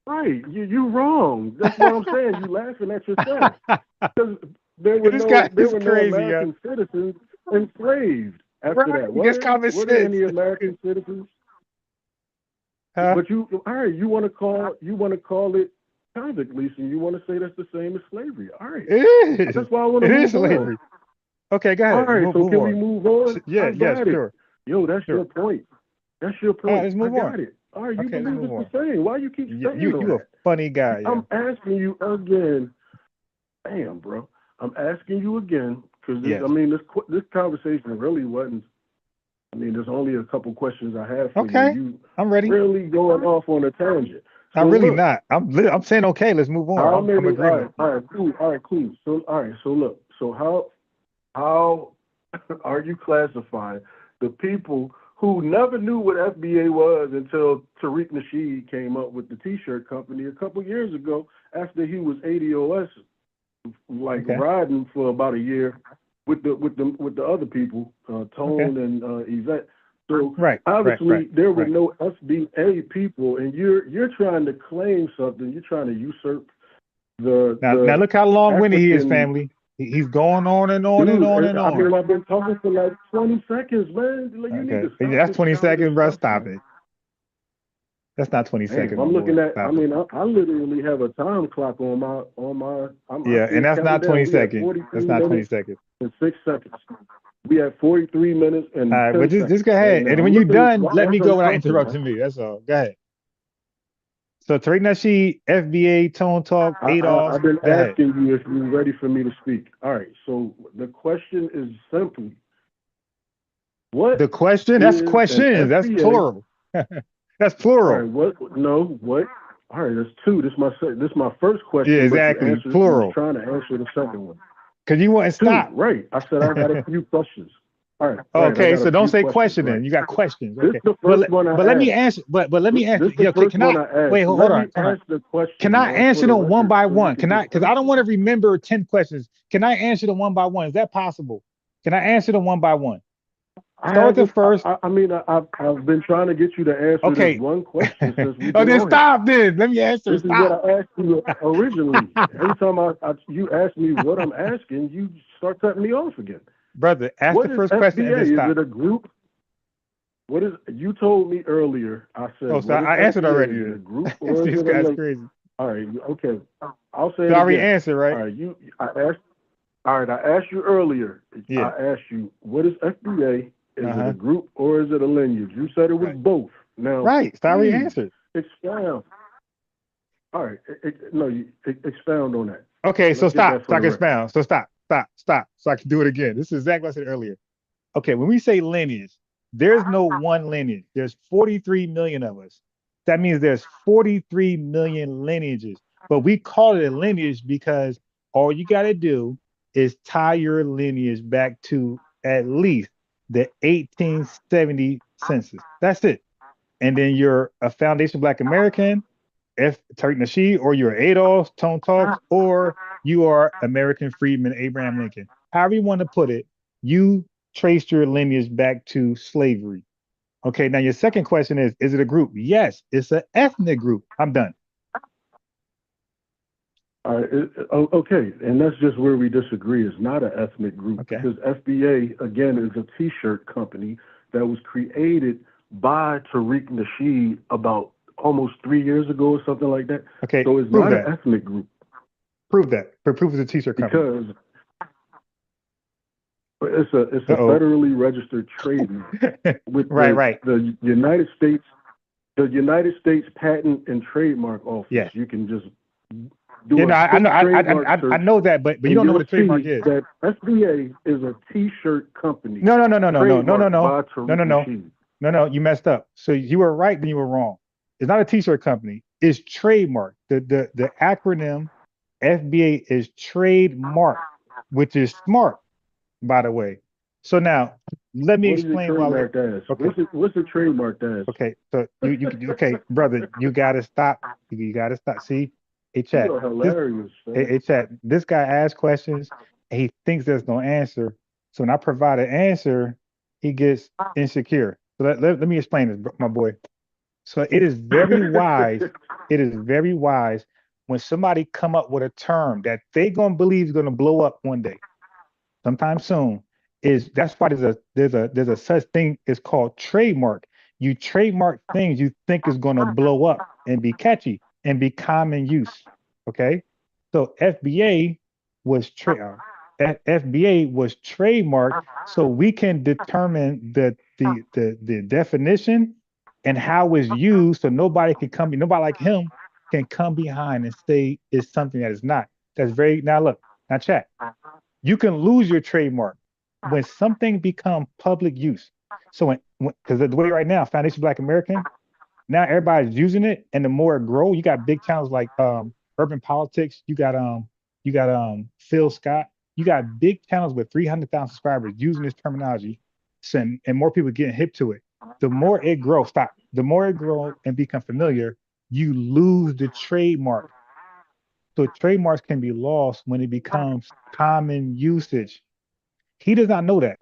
Right, you wrong. That's what I'm saying. You laughing at yourself. Because there were no American citizens enslaved after that. Were there any American citizens? But all right. You want to call it convict leasing. You want to say that's the same as slavery. All right. It is. That's why I want to move slavery. On. Okay, go ahead. All right, so can we move on? Yeah, sure. Yo, that's your point. That's your point. All right, let's move on. It. All right, you believe it's the same. Why you keep saying you a funny guy. I'm asking you again. Damn, bro. I'm asking you again because this conversation really wasn't. I mean, there's only a couple questions I have for you. Okay, I'm ready. Really going off on a tangent. So I'm really not. I'm saying okay. Let's move on. I'm agreeing. All right, cool. So look. So how are you classifying the people who never knew what FBA was until Tariq Nasheed came up with the T-shirt company a couple years ago after he was ADOS, riding for about a year with the other people, Tone and Yvette. So obviously there were no FBA people, and you're trying to claim something. You're trying to usurp now look how long-winded he is, family. He's going on and on and on and on. I mean, I've been talking for like 20 seconds, man. Like, you need to stop. That's 20 seconds, bro. Stop it. That's not 20 seconds. I'm looking at. I mean, I literally have a time clock on my. And that's not 20 seconds. That's not 20 seconds. And 6 seconds. We have 43 minutes and. All right, but just go ahead. And when you're done, let me go without interrupting me. That's all. Go ahead. So Tariq Nasheed, FBA, Tone Talk, Adolf. I've been asking you if you're ready for me to speak. All right. So the question is simply, what? The question? That's questions. That's plural. That's plural. All right, what? No. What? All right. That's two. This is my first question. Yeah, exactly. Plural. I'm trying to answer the second one. Because you wouldn't stop. Right. I said I had a few questions. All right. I Okay, got so a don't few say questions. question then. Right. You got questions. This Okay. is the first one I But let me asked. answer. But let me answer. This is Yeah, the okay, first can I one I asked. wait, Let hold me on, hold on. ask the Can question, I man, for answer the them one record, by so we one? can Can I? just Because I don't want to remember 10 questions. Can I answer them one by one? Is that possible? Can I answer them one by one? I Start with the haven't. first. I mean, I've been trying to get you to answer this Okay. one question since we've Oh, been then on here. stop. Then let me answer. This is what Stop, I asked you originally. Every time you ask me what I'm asking, you start cutting me off again. brother. Ask What the is first question and FBA? then Is stop. it a group? What is? You told me earlier. I said, Oh, so what is I answered FBA? already. Is it a Then. group or is This it a guy's link? crazy. All right. Okay. I'll say So it I already again. answered, right? All right. I asked. All right. I asked you earlier. Yeah. I asked you, what is FBA? Is it a Uh-huh. group or is it a lineage? You said it was Right. both. Now, Right. So I already please answered. expound. All right. Expound on that. Okay, so Let's get stop. that So for I the can record. expound. So stop. So I can do it again. This is exactly what I said earlier. Okay, when we say lineage, there's no one lineage. There's 43 million of us. That means there's 43 million lineages. But we call it a lineage because all you got to do is tie your lineage back to at least the 1870 census. That's it. And then you're a foundation Black American, Tariq Nasheed, or you're Adolf, Tone Talks, or you are American freedman Abraham Lincoln. However you want to put it, you traced your lineage back to slavery. Okay, now your second question is it a group? Yes, it's an ethnic group. I'm done. All right. Okay, and that's just where we disagree. It's not an ethnic group Okay. because FBA, again, is a T-shirt company that was created by Tariq Nasheed about almost 3 years ago or something like that. Okay, So it's prove not an that. ethnic group Prove that. Prove it's a t-shirt company. because it's a Uh-oh. federally registered trademark with Right. the United States Patent and Trademark Office. Yes. You can just do You know, a I quick know, trademark I search. know that, but you And don't know you'll what a trademark see is. that FBA is a T-shirt company. No. Trademarked by Tariq No. Nasheed. No, you messed up. So you were right, then you were wrong. It's not a t-shirt company. It's trademark. The acronym FBA is trademark, which is smart, by the way. So now let me What is it explain why. trademarked as? Okay. What's it trademarked as? Okay. So okay, brother, you gotta stop. You gotta stop. See, hey You chat. are This hilarious, man. hey chat. This guy asks questions and he thinks there's no answer. So when I provide an answer, he gets insecure. So let me explain this, my boy. So it is very wise. It is very wise when somebody come up with a term that they gonna believe is gonna blow up one day, sometime soon. That's why there's a such thing is called trademark. You trademark things you think is gonna blow up and be catchy and be common use. Okay, so FBA was trademarked so we can determine the definition and how it's used so nobody like him can come behind and say it's something that is not. That's very now look, now chat. You can lose your trademark when something becomes public use. So because the way right now, Foundation Black American, now everybody's using it, and the more it grows, you got big channels like Urban Politics, you got Phil Scott, you got big channels with 300,000 subscribers using this terminology, and more people getting hip to it. The more it grows, the more it grows and become familiar, you lose the trademark. So trademarks can be lost when it becomes common usage. He does not know that,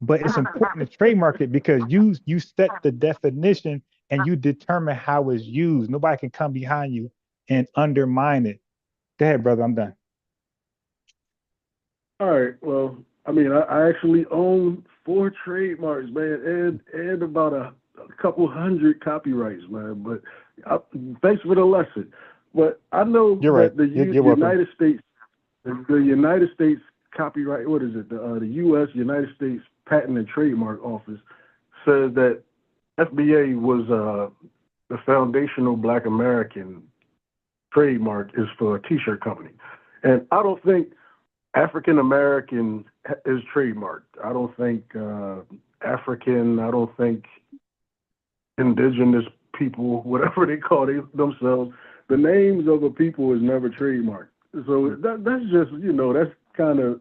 but it's important to trademark it because you set the definition and you determine how it's used. Nobody can come behind you and undermine it. Go ahead, brother. I'm done. All right. Well, I mean, I actually own 4 trademarks, man, and about a couple hundred copyrights, man. But thanks for the lesson. But I know You're right. that the You're welcome. United States copyright, what is it? The U.S. United States Patent and Trademark Office says that FBA was the foundational Black American trademark is for a T-shirt company, and I don't think African American is trademarked. I don't think African. I don't think indigenous people, whatever they call themselves, the names of a people is never trademarked. So that's just that's kind of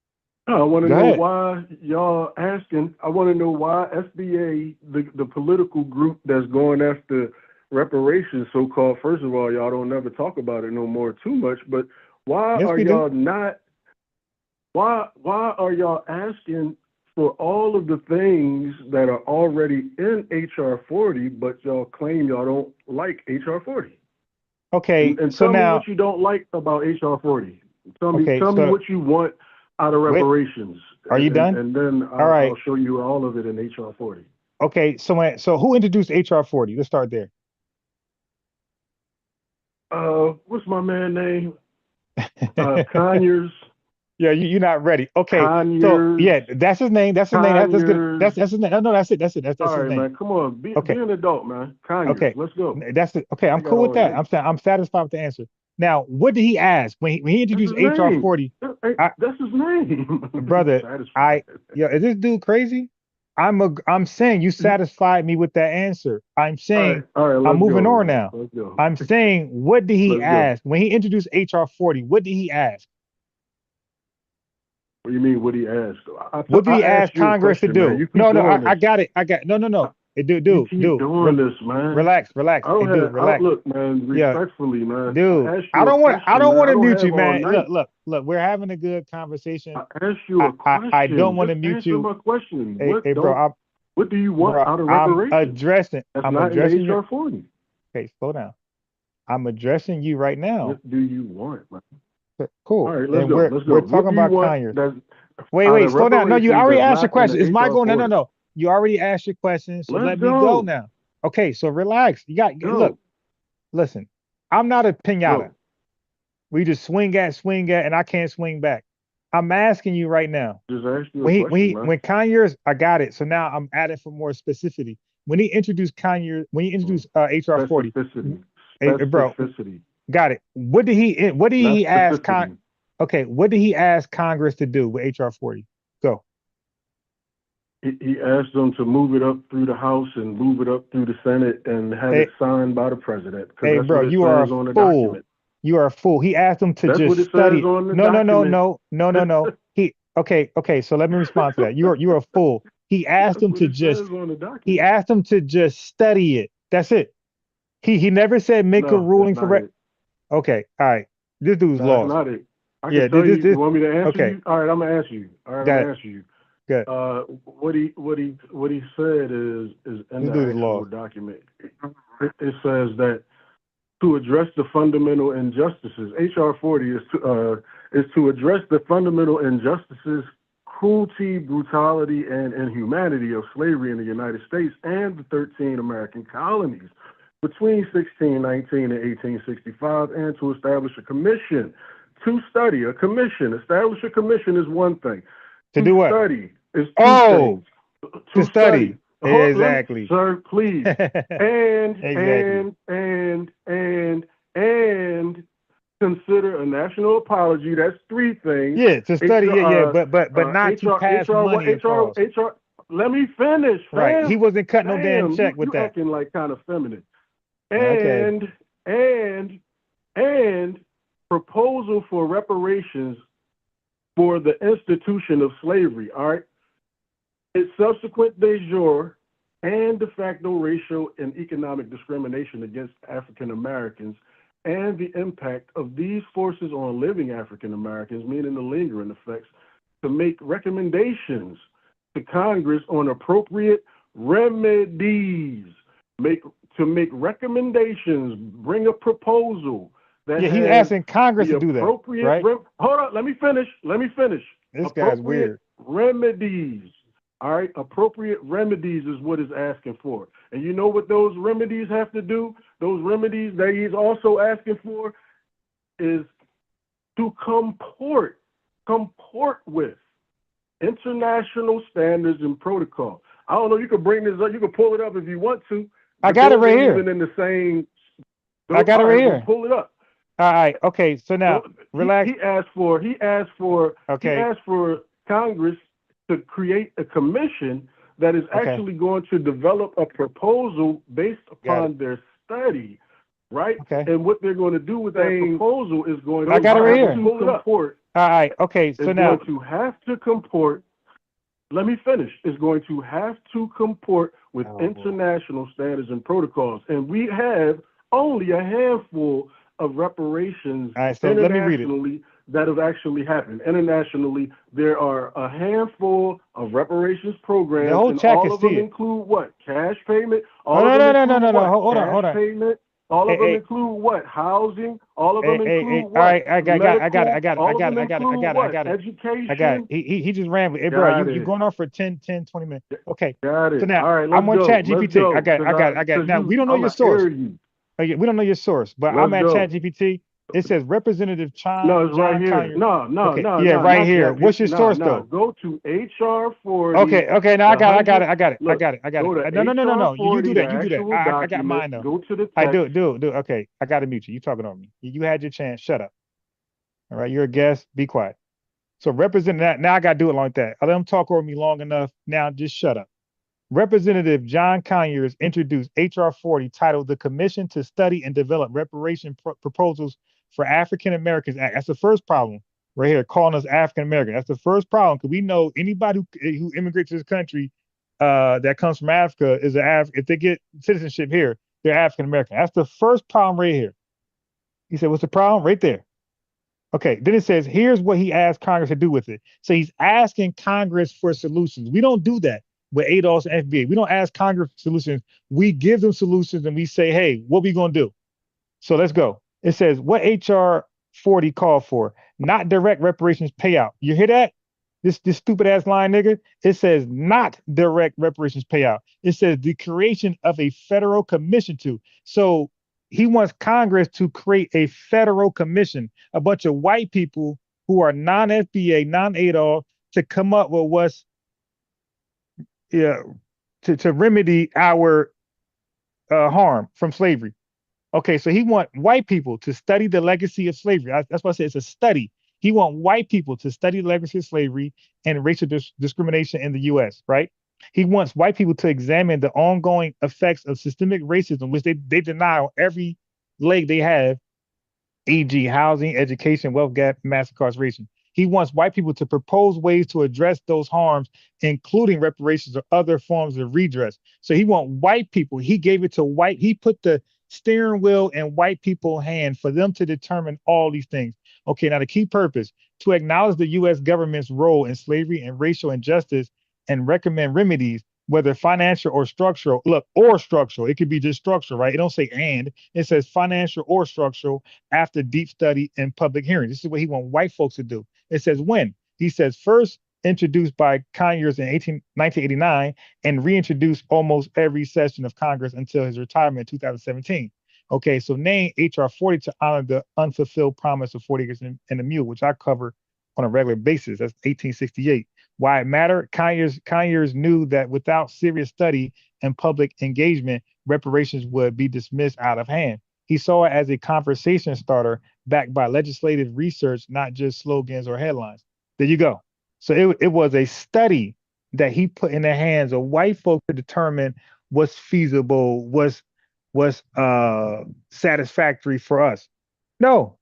I want to Go know ahead. why y'all asking. I want to know why FBA, the political group that's going after reparations, so called. First of all, y'all don't never talk about it no more too much. But why Yes, are we do. y'all not? Why are y'all asking for all of the things that are already in HR 40, but y'all claim y'all don't like HR 40? Okay, And so tell me now, what you don't like about HR 40. okay, Tell me so what you want out of wait, reparations, are you done? and then All I'll right. show you all of it in HR 40. Okay, so who introduced HR 40? Let's start there. What's my man name? Conyers. Yeah, you're not ready. Okay, so Conyers. yeah, that's his name. That's his name. That's good. Conyers. That's his name. No, that's it. That's All his right, name. man. Come on. Be Okay, an adult, man. Conyers. okay, Let's go. that's it. Okay, I I'm got cool with all that. day. I'm satisfied with the answer. Now, what did he ask when he That's introduced his HR name. 40? I, That's his name. brother, Satisfied. is this dude crazy? I'm saying you satisfied me with that answer. I'm saying All right. I'm Let's moving go, on man. now. Let's go. I'm saying what did he Let's go. ask when he introduced HR 40? What did he ask? What do you mean? What he asked? What did I he ask asked you a Congress to question, man. do? You keep No, no, doing I this. got it. No. You keep doing this, man. Relax, I Hey, don't dude, have relax. outlook, man. Yeah, Respectfully, man. dude. I asked you a I question, don't man. want I to don't mute you, have all man. night. Look. We're having a good conversation. I asked you a I don't question. want to Just mute answer you. my question. Hey, bro. What do you want out of reparations? That's I'm not in addressing you. HR 40. Okay, slow down. I'm addressing you right now. What do you want, man? All Cool. right, let's And go. we're What talking do you about want Conyers. that's out Wait, of slow down. No, you reparations already that's asked your not in question. the It's my HR go. 40? No. You already asked your question, so Let's let me go go. now. Okay, so relax. Look, Go. listen. I'm not a pinata. Go. We just swing at, and I can't swing back. I'm asking you right now. Just ask you a question, man. When Conyers, I got it. So now I'm adding for more specificity. When he introduced Conyers, when he introduced HR 40, Specificity. bro, Specificity. got it. What did Not he ask specificity. Okay, what did he ask Congress to do with HR 40? Go. He asked them to move it up through the House and move it up through the Senate and have it Hey, signed by the president, because hey, that's bro, what it you are a says on the fool. document. You are a fool. He asked them to That's just what it says study it. on the No, no, no, document. no, no, no, no. Okay. So let me respond to that. You're a fool. He asked That's them what to it says just on the he document. asked them to just study it. That's it. He never said make a No, that's ruling for not it. Okay, all right. This dude's That's lost. not it. I can Yeah, tell you. You this want me to answer okay. you? All right, I'm gonna answer you. All right, I'm Got gonna it. answer you. Good. What he said is in This the dude is actual lost. document. It says that to address the fundamental injustices, HR 40 is to address the fundamental injustices, cruelty, brutality, and inhumanity of slavery in the United States and the 13 American colonies between 1619 and 1865, and to establish a commission to study. Establish a commission is one thing. To To do what? study is two Oh, things. to To study. study. Let me, Exactly. sir, please. And Exactly. consider a national apology. That's three things. Yeah, to study. Yeah, but not to pass HR, money across. Let me finish, Right. He fam. wasn't cutting no damn Fam, check with you that. acting like kind of feminine. Okay. And proposal for reparations for the institution of slavery. All right. Its subsequent de jure and de facto racial and economic discrimination against African Americans, and the impact of these forces on living African Americans, meaning the lingering effects, to make recommendations to Congress on appropriate remedies. To make recommendations, bring a proposal that Yeah, he's has asking Congress the to do that, appropriate, right? hold on, let me finish. This guy's Appropriate weird. remedies. All right, appropriate remedies is what it's asking for. And you know what those remedies have to do? Those remedies that he's also asking for is to comport with international standards and protocol. I don't know, you can bring this up, you can pull it up if you want to, I but got it those right ain't here. even in the same. I got it All right right, well, here. pull it up. All right. Okay. So now, relax. He asked for Okay. Congress to create a commission that is Okay. actually going to develop a proposal based Got it. upon their study right? Okay. And what they're going to do with that proposal is going to I got it right here. comport. All right. Okay. So it's now going to have to comport. Let me finish. It's going to have to comport with international standards and protocols. And we have only a handful of reparations all right, so let me read it. internationally that have actually happened. Internationally, there are a handful of reparations programs, The whole and chat all can of them see it. include what? Cash payment? Oh, All no, of no, them no, include no, no, what? no. Hold on, Cash hold on. payment? All of them Hey, include what? Housing? All of hey, them hey, include all what? right, I got it, All of them I got it, include what? I got it. Education? He just ran with it, bro. Got You it. going on for 10, 20 minutes. Okay. Got So it. now All right, I'm let's on go. Chat Let's GPT. go. I got it. Now we don't know I'm your gonna air source. you. Okay, we don't know your source, but I'm Let's at go. Chat GPT. It says Representative No, it's right John here. Conyers. No, Okay, yeah, right not here. Chat What's your source No. though? Go to HR 40. Okay, now I got it. Look, I got go to it. No. HR You do 40, the that. actual I got document. mine though. Go to the I text. do. Okay, I got to mute you. You talking on me. You had your chance. Shut up. All right, you're a guest. Be quiet. So represent that. Now I got to do it like that. I let them talk over me long enough. Now just shut up. Representative John Conyers introduced H.R. 40 titled the Commission to Study and Develop Reparation Proposals for African Americans Act. That's the first problem right here, calling us African American. That's the first problem because we know anybody who immigrates to this country that comes from Africa is if they get citizenship here, they're African American. That's the first problem right here. He said, what's the problem? Right there. Okay, then it says, here's what he asked Congress to do with it. So he's asking Congress for solutions. We don't do that with ADOS and FBA. We don't ask Congress for solutions. We give them solutions and we say, hey, what we gonna do? So let's go. It says, what HR 40 called for? Not direct reparations payout. You hear that? This stupid ass line, nigga. It says not direct reparations payout. It says the creation of a federal commission to. So he wants Congress to create a federal commission, a bunch of white people who are non-FBA, non-ADOL, to come up with what's to remedy our harm from slavery. Okay, so he want white people to study the legacy of slavery. That's why I say it's a study. He want white people to study the legacy of slavery and racial discrimination in the U.S., right? He wants white people to examine the ongoing effects of systemic racism, which they deny on every leg they have, e.g., housing, education, wealth gap, mass incarceration. He wants white people to propose ways to address those harms, including reparations or other forms of redress. So he wants white people. He gave it to white. He put the steering wheel in white people's hand for them to determine all these things. Okay, now the key purpose, to acknowledge the U.S. government's role in slavery and racial injustice and recommend remedies, whether financial or structural. Look, or structural. It could be just structural, right? It don't say and. It says financial or structural after deep study and public hearing. This is what he wants white folks to do. It says when. He says first introduced by Conyers in 1989 and reintroduced almost every session of Congress until his retirement in 2017. Okay, so name HR 40 to honor the unfulfilled promise of 40 acres and a mule, which I cover on a regular basis. That's 1868. Why it mattered? Conyers knew that without serious study and public engagement, reparations would be dismissed out of hand. He saw it as a conversation starter backed by legislative research, not just slogans or headlines. There you go. So it was a study that he put in the hands of white folk to determine what's feasible, what's satisfactory for us. No,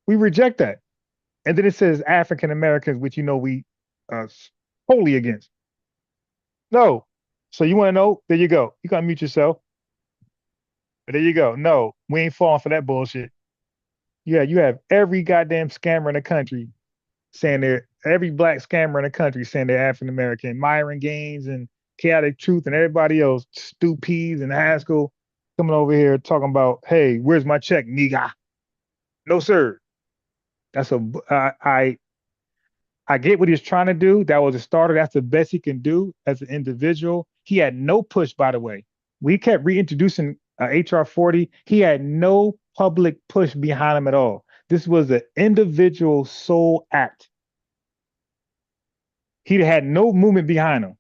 we reject that. And then it says African Americans, which we uh wholly against. No. So you want to know? There you go. You gotta mute yourself. But there you go. No, we ain't falling for that bullshit. Yeah, you have every goddamn scammer in the country saying every black scammer in the country saying they're African American. Myron Gaines and Chaotic Truth and everybody else, Stu Pease and Haskell coming over here talking about, hey, where's my check, nigga? No, sir. That's I get what he's trying to do. That was a starter. That's the best he can do as an individual. He had no push, by the way. We kept reintroducing HR 40. He had no public push behind him at all. This was an individual sole act. He had no movement behind him.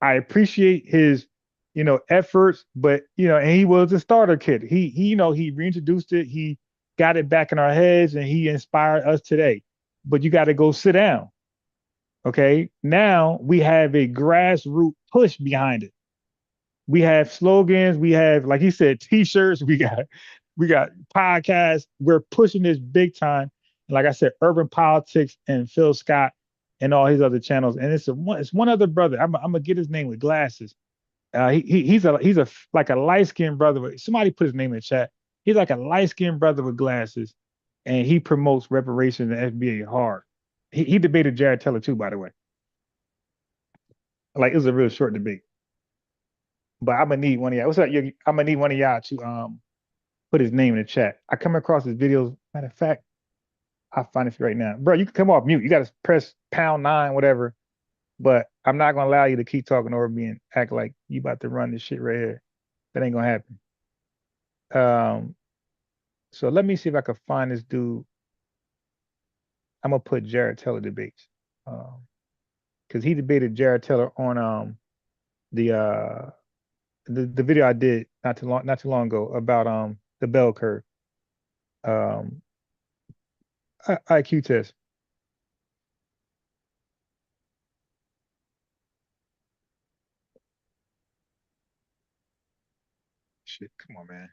I appreciate his, efforts, but and he was a starter kid. He reintroduced it. He got it back in our heads, and he inspired us today. But you got to go sit down. Okay. Now we have a grassroots push behind it. We have slogans. We have, like he said, T-shirts. We got We got podcasts. We're pushing this big time. And like I said, Urban Politics and Phil Scott and all his other channels. And it's one other brother. I'm gonna get his name with glasses. He's a like a light skinned brother. Somebody put his name in the chat. He's like a light skinned brother with glasses, and he promotes reparations and FBA hard. He debated Jared Teller too, by the way. Like it was a real short debate. But I'm gonna need one of y'all. What's up? I'm gonna need one of y'all to put his name in the chat. I come across his videos. Matter of fact, I'll find it for you right now. Bro, you can come off mute. You gotta press #9, whatever. But I'm not gonna allow you to keep talking over me and act like you about to run this shit right here. That ain't gonna happen. So let me see if I can find this dude. I'm gonna put Jared Teller debates. Because he debated Jared Teller on the video I did not too long ago about the bell curve IQ test. Shit, come on, man.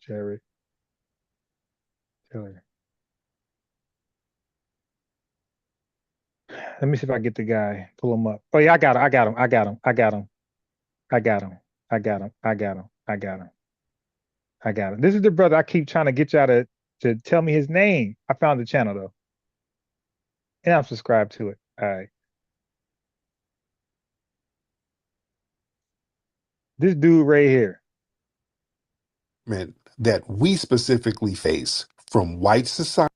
Jared Teller. Let me see if I get the guy. Pull him up. Oh yeah, I got him. I got him. I got him. I got him. I got him. I got him. I got him. I got him. I got him. This is the brother I keep trying to get y'all to tell me his name. I found the channel though. And I'm subscribed to it. All right. This dude right here. That we specifically face from white society.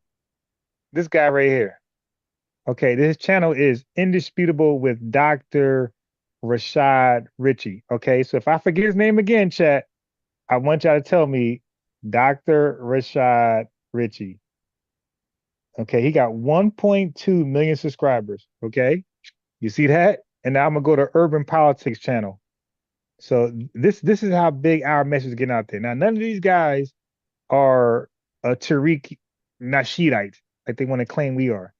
This guy right here. Okay, this channel is Indisputable with Dr. Rashad Ritchie. Okay, so if I forget his name again, chat, I want y'all to tell me Dr. Rashad Ritchie. Okay, he got 1.2 million subscribers. Okay, you see that? And now I'm gonna go to Urban Politics channel. So this is how big our message is getting out there. Now, none of these guys are a Tariq Nasheedite, like they want to claim we are.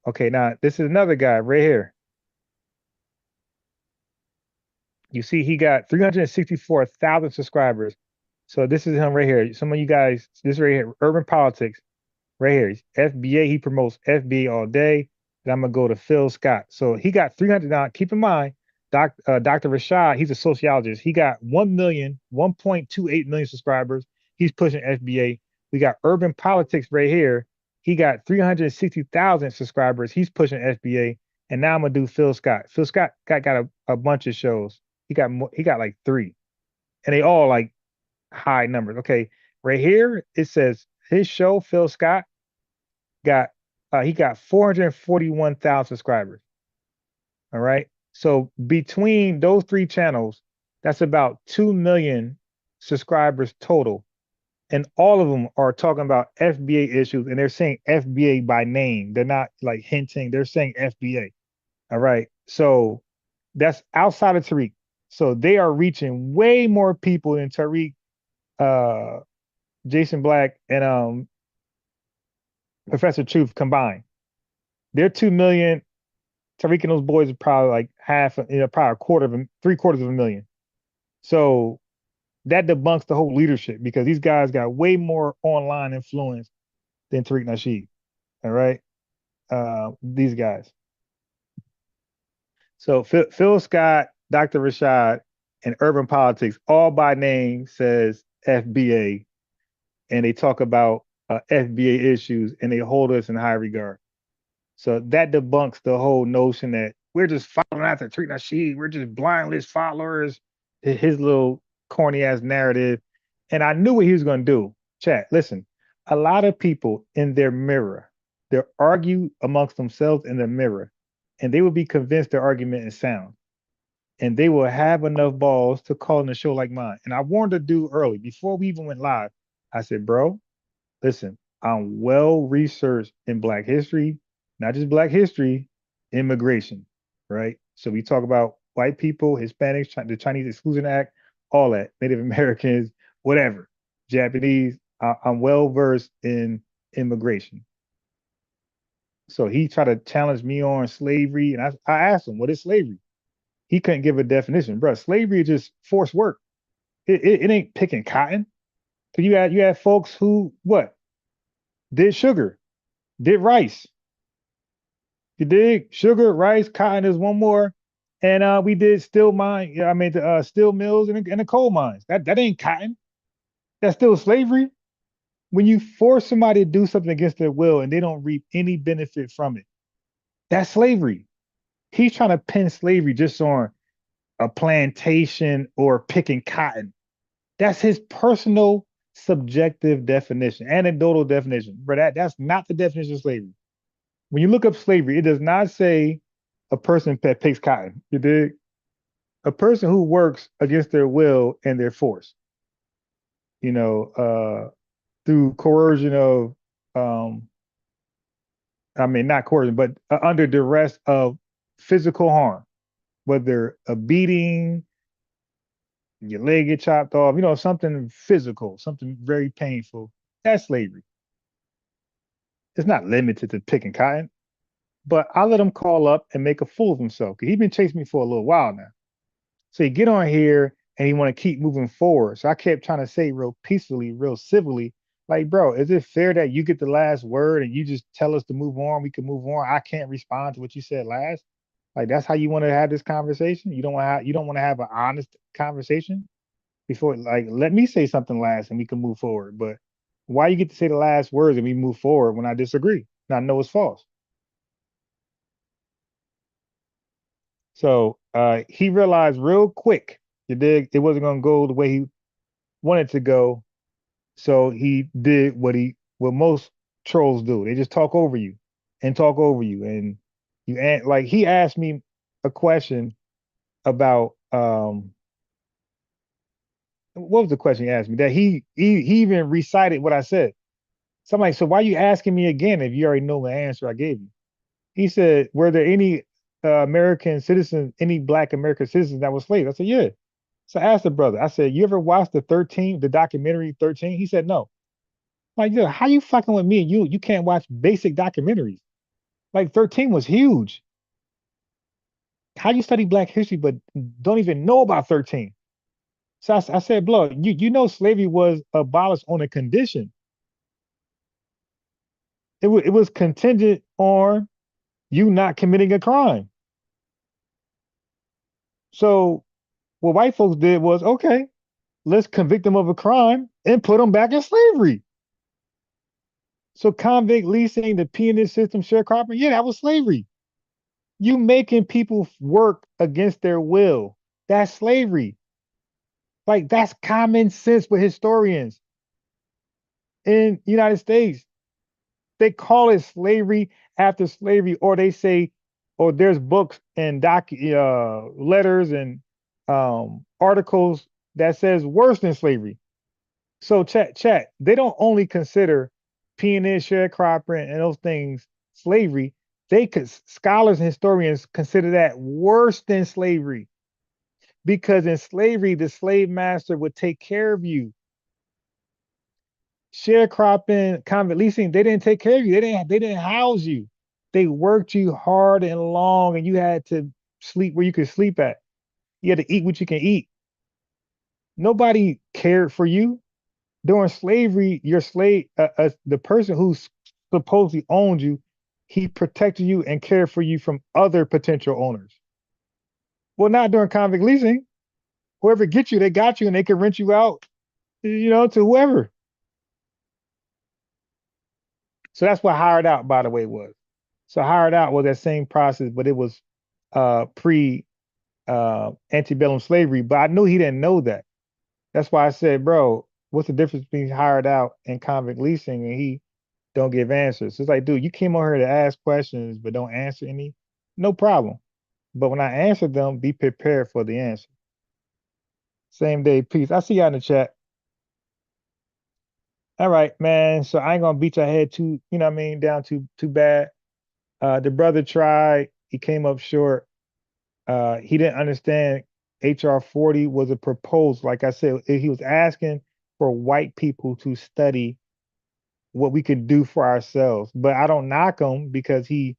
Okay, now this is another guy right here. You see, he got 364,000 subscribers. So this is him right here. Some of you guys, this right here, Urban Politics, right here. FBA, he promotes FBA all day. And I'm gonna go to Phil Scott. So he got 300. Now, keep in mind, Dr. Rashad, he's a sociologist. He got 1.28 million subscribers. He's pushing FBA. We got Urban Politics right here. He got 360,000 subscribers. He's pushing FBA. And now I'm gonna do Phil Scott. Phil Scott got a bunch of shows. He got like 3, and they all like high numbers. Okay, right here it says his show, Phil Scott, he got 441,000 subscribers. All right. So between those 3 channels, that's about 2 million subscribers total. And all of them are talking about FBA issues, and they're saying FBA by name. They're not like hinting, they're saying FBA. All right. So that's outside of Tariq. So they are reaching way more people than Tariq, Jason Black, and Professor Truth combined. They're 2 million. Tariq and those boys are probably like half, probably a quarter of them, 3/4 of a million. So that debunks the whole leadership, because these guys got way more online influence than Tariq Nasheed. All right. These guys. So Phil Scott, Dr. Rashad, and Urban Politics, all by name, says FBA, and they talk about FBA issues, and they hold us in high regard. So that debunks the whole notion that we're just following after Tariq Nasheed, we're just blindless followers, his little corny ass narrative. And I knew what he was going to do. Chat, listen, a lot of people in their mirror, they argue amongst themselves in the mirror, and they will be convinced their argument is sound. And they will have enough balls to call in a show like mine. And I warned the dude early, before we even went live. I said, bro, listen, I'm well researched in Black history, not just Black history, immigration, right? So we talk about white people, Hispanics, the Chinese Exclusion Act, all that, Native Americans, whatever, Japanese. I'm well versed in immigration. So he tried to challenge me on slavery, and I asked him, what is slavery? He couldn't give a definition. Bro, slavery is just forced work. It ain't picking cotton. So you had folks who what did sugar, did rice. You dig? Sugar, rice, cotton is one more. And we did steel mine. Yeah, I mean the steel mills and the coal mines. That ain't cotton. That's still slavery. When you force somebody to do something against their will and they don't reap any benefit from it, that's slavery. He's trying to pin slavery just on a plantation or picking cotton. That's his personal subjective definition, anecdotal definition. But that's not the definition of slavery. When you look up slavery, it does not say a person that picks cotton. You dig? A person who works against their will and their force, you know, through coercion of, um, I mean, not coercion, but under duress of physical harm, whether a beating, your leg get chopped off, something physical, something very painful. That's slavery. It's not limited to picking cotton, but I let him call up and make a fool of himself because he's been chasing me for a little while now. So he get on here and he want to keep moving forward. So I kept trying to say real peacefully, real civilly, like, bro, is it fair that you get the last word and you just tell us to move on? We can move on. I can't respond to what you said last. Like that's how you want to have this conversation. You don't want to have an honest conversation before. Like let me say something last and we can move forward. But why you get to say the last words and we move forward when I disagree? And I know it's false. So he realized real quick, you dig, it wasn't gonna go the way he wanted to go. So he did what most trolls do. They just talk over you and talk over you. And like he asked me a question about what was the question he asked me? That he even recited what I said. So I'm like, so why are you asking me again if you already know the answer I gave you? He said, were there any American citizens, any black American citizens that were slaves? I said, yeah. So I asked the brother, I said, you ever watched the documentary 13? He said, no. I'm like, yeah, how you fucking with me? You can't watch basic documentaries. Like 13 was huge. How you study black history but don't even know about 13? So I said, blood, you know slavery was abolished on a condition. It was contingent on you not committing a crime. So what white folks did was, okay, let's convict them of a crime and put them back in slavery. So convict leasing, the peonage system, sharecropping, yeah, that was slavery. You making people work against their will. That's slavery. Like that's common sense with historians in the United States. They call it slavery after slavery, or they say, or there's books and letters and articles that says worse than slavery. So chat, they don't only consider peonage, sharecropping, and those things slavery. They could scholars and historians consider that worse than slavery because in slavery, the slave master would take care of you. Sharecropping, convict leasing, they didn't take care of you. They didn't house you. They worked you hard and long, and you had to sleep where you could sleep at. You had to eat what you can eat. Nobody cared for you during slavery. Your slave, the person who supposedly owned you, he protected you and cared for you from other potential owners. Well, not during convict leasing. Whoever gets you, they got you, and they can rent you out, to whoever. So that's what hired out, by the way, was. So hired out was that same process, but it was pre antebellum slavery. But I knew he didn't know that. That's why I said, bro, what's the difference between hired out and convict leasing? And he don't give answers. So it's like, dude, you came over here to ask questions but don't answer any. No problem. But when I answer them, be prepared for the answer. Same day, peace. I see y'all in the chat. All right, man. So I ain't gonna beat your head too, down too bad. The brother tried, he came up short. He didn't understand HR 40 was a proposal. Like I said, he was asking for white people to study what we could do for ourselves. But I don't knock him because he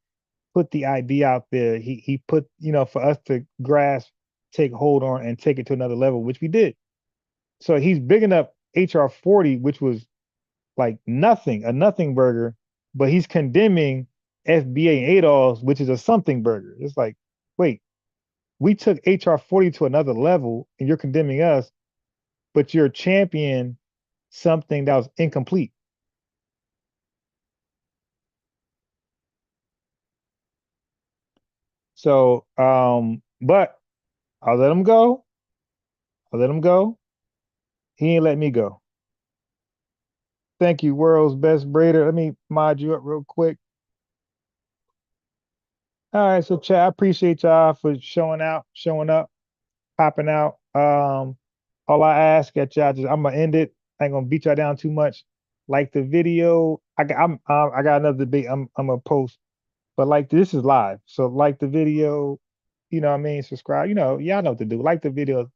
put the idea out there. He put, for us to grasp, take hold on, and take it to another level, which we did. So he's bigging up HR 40, which was like nothing, a nothing burger, but he's condemning FBA and ADOS, which is a something burger. It's like, wait, we took HR 40 to another level and you're condemning us, but you're championing something that was incomplete. So, but I'll let him go. I'll let him go. He ain't let me go. Thank you, world's best braider. Let me mod you up real quick. All right, so chat, I appreciate y'all for showing up, popping out. All I ask at y'all, just I'm gonna end it. I ain't gonna beat y'all down too much. Like the video. I got another debate. I'm gonna post, but like this is live, so like the video. You know what I mean? Subscribe. You know, y'all know what to do. Like the video.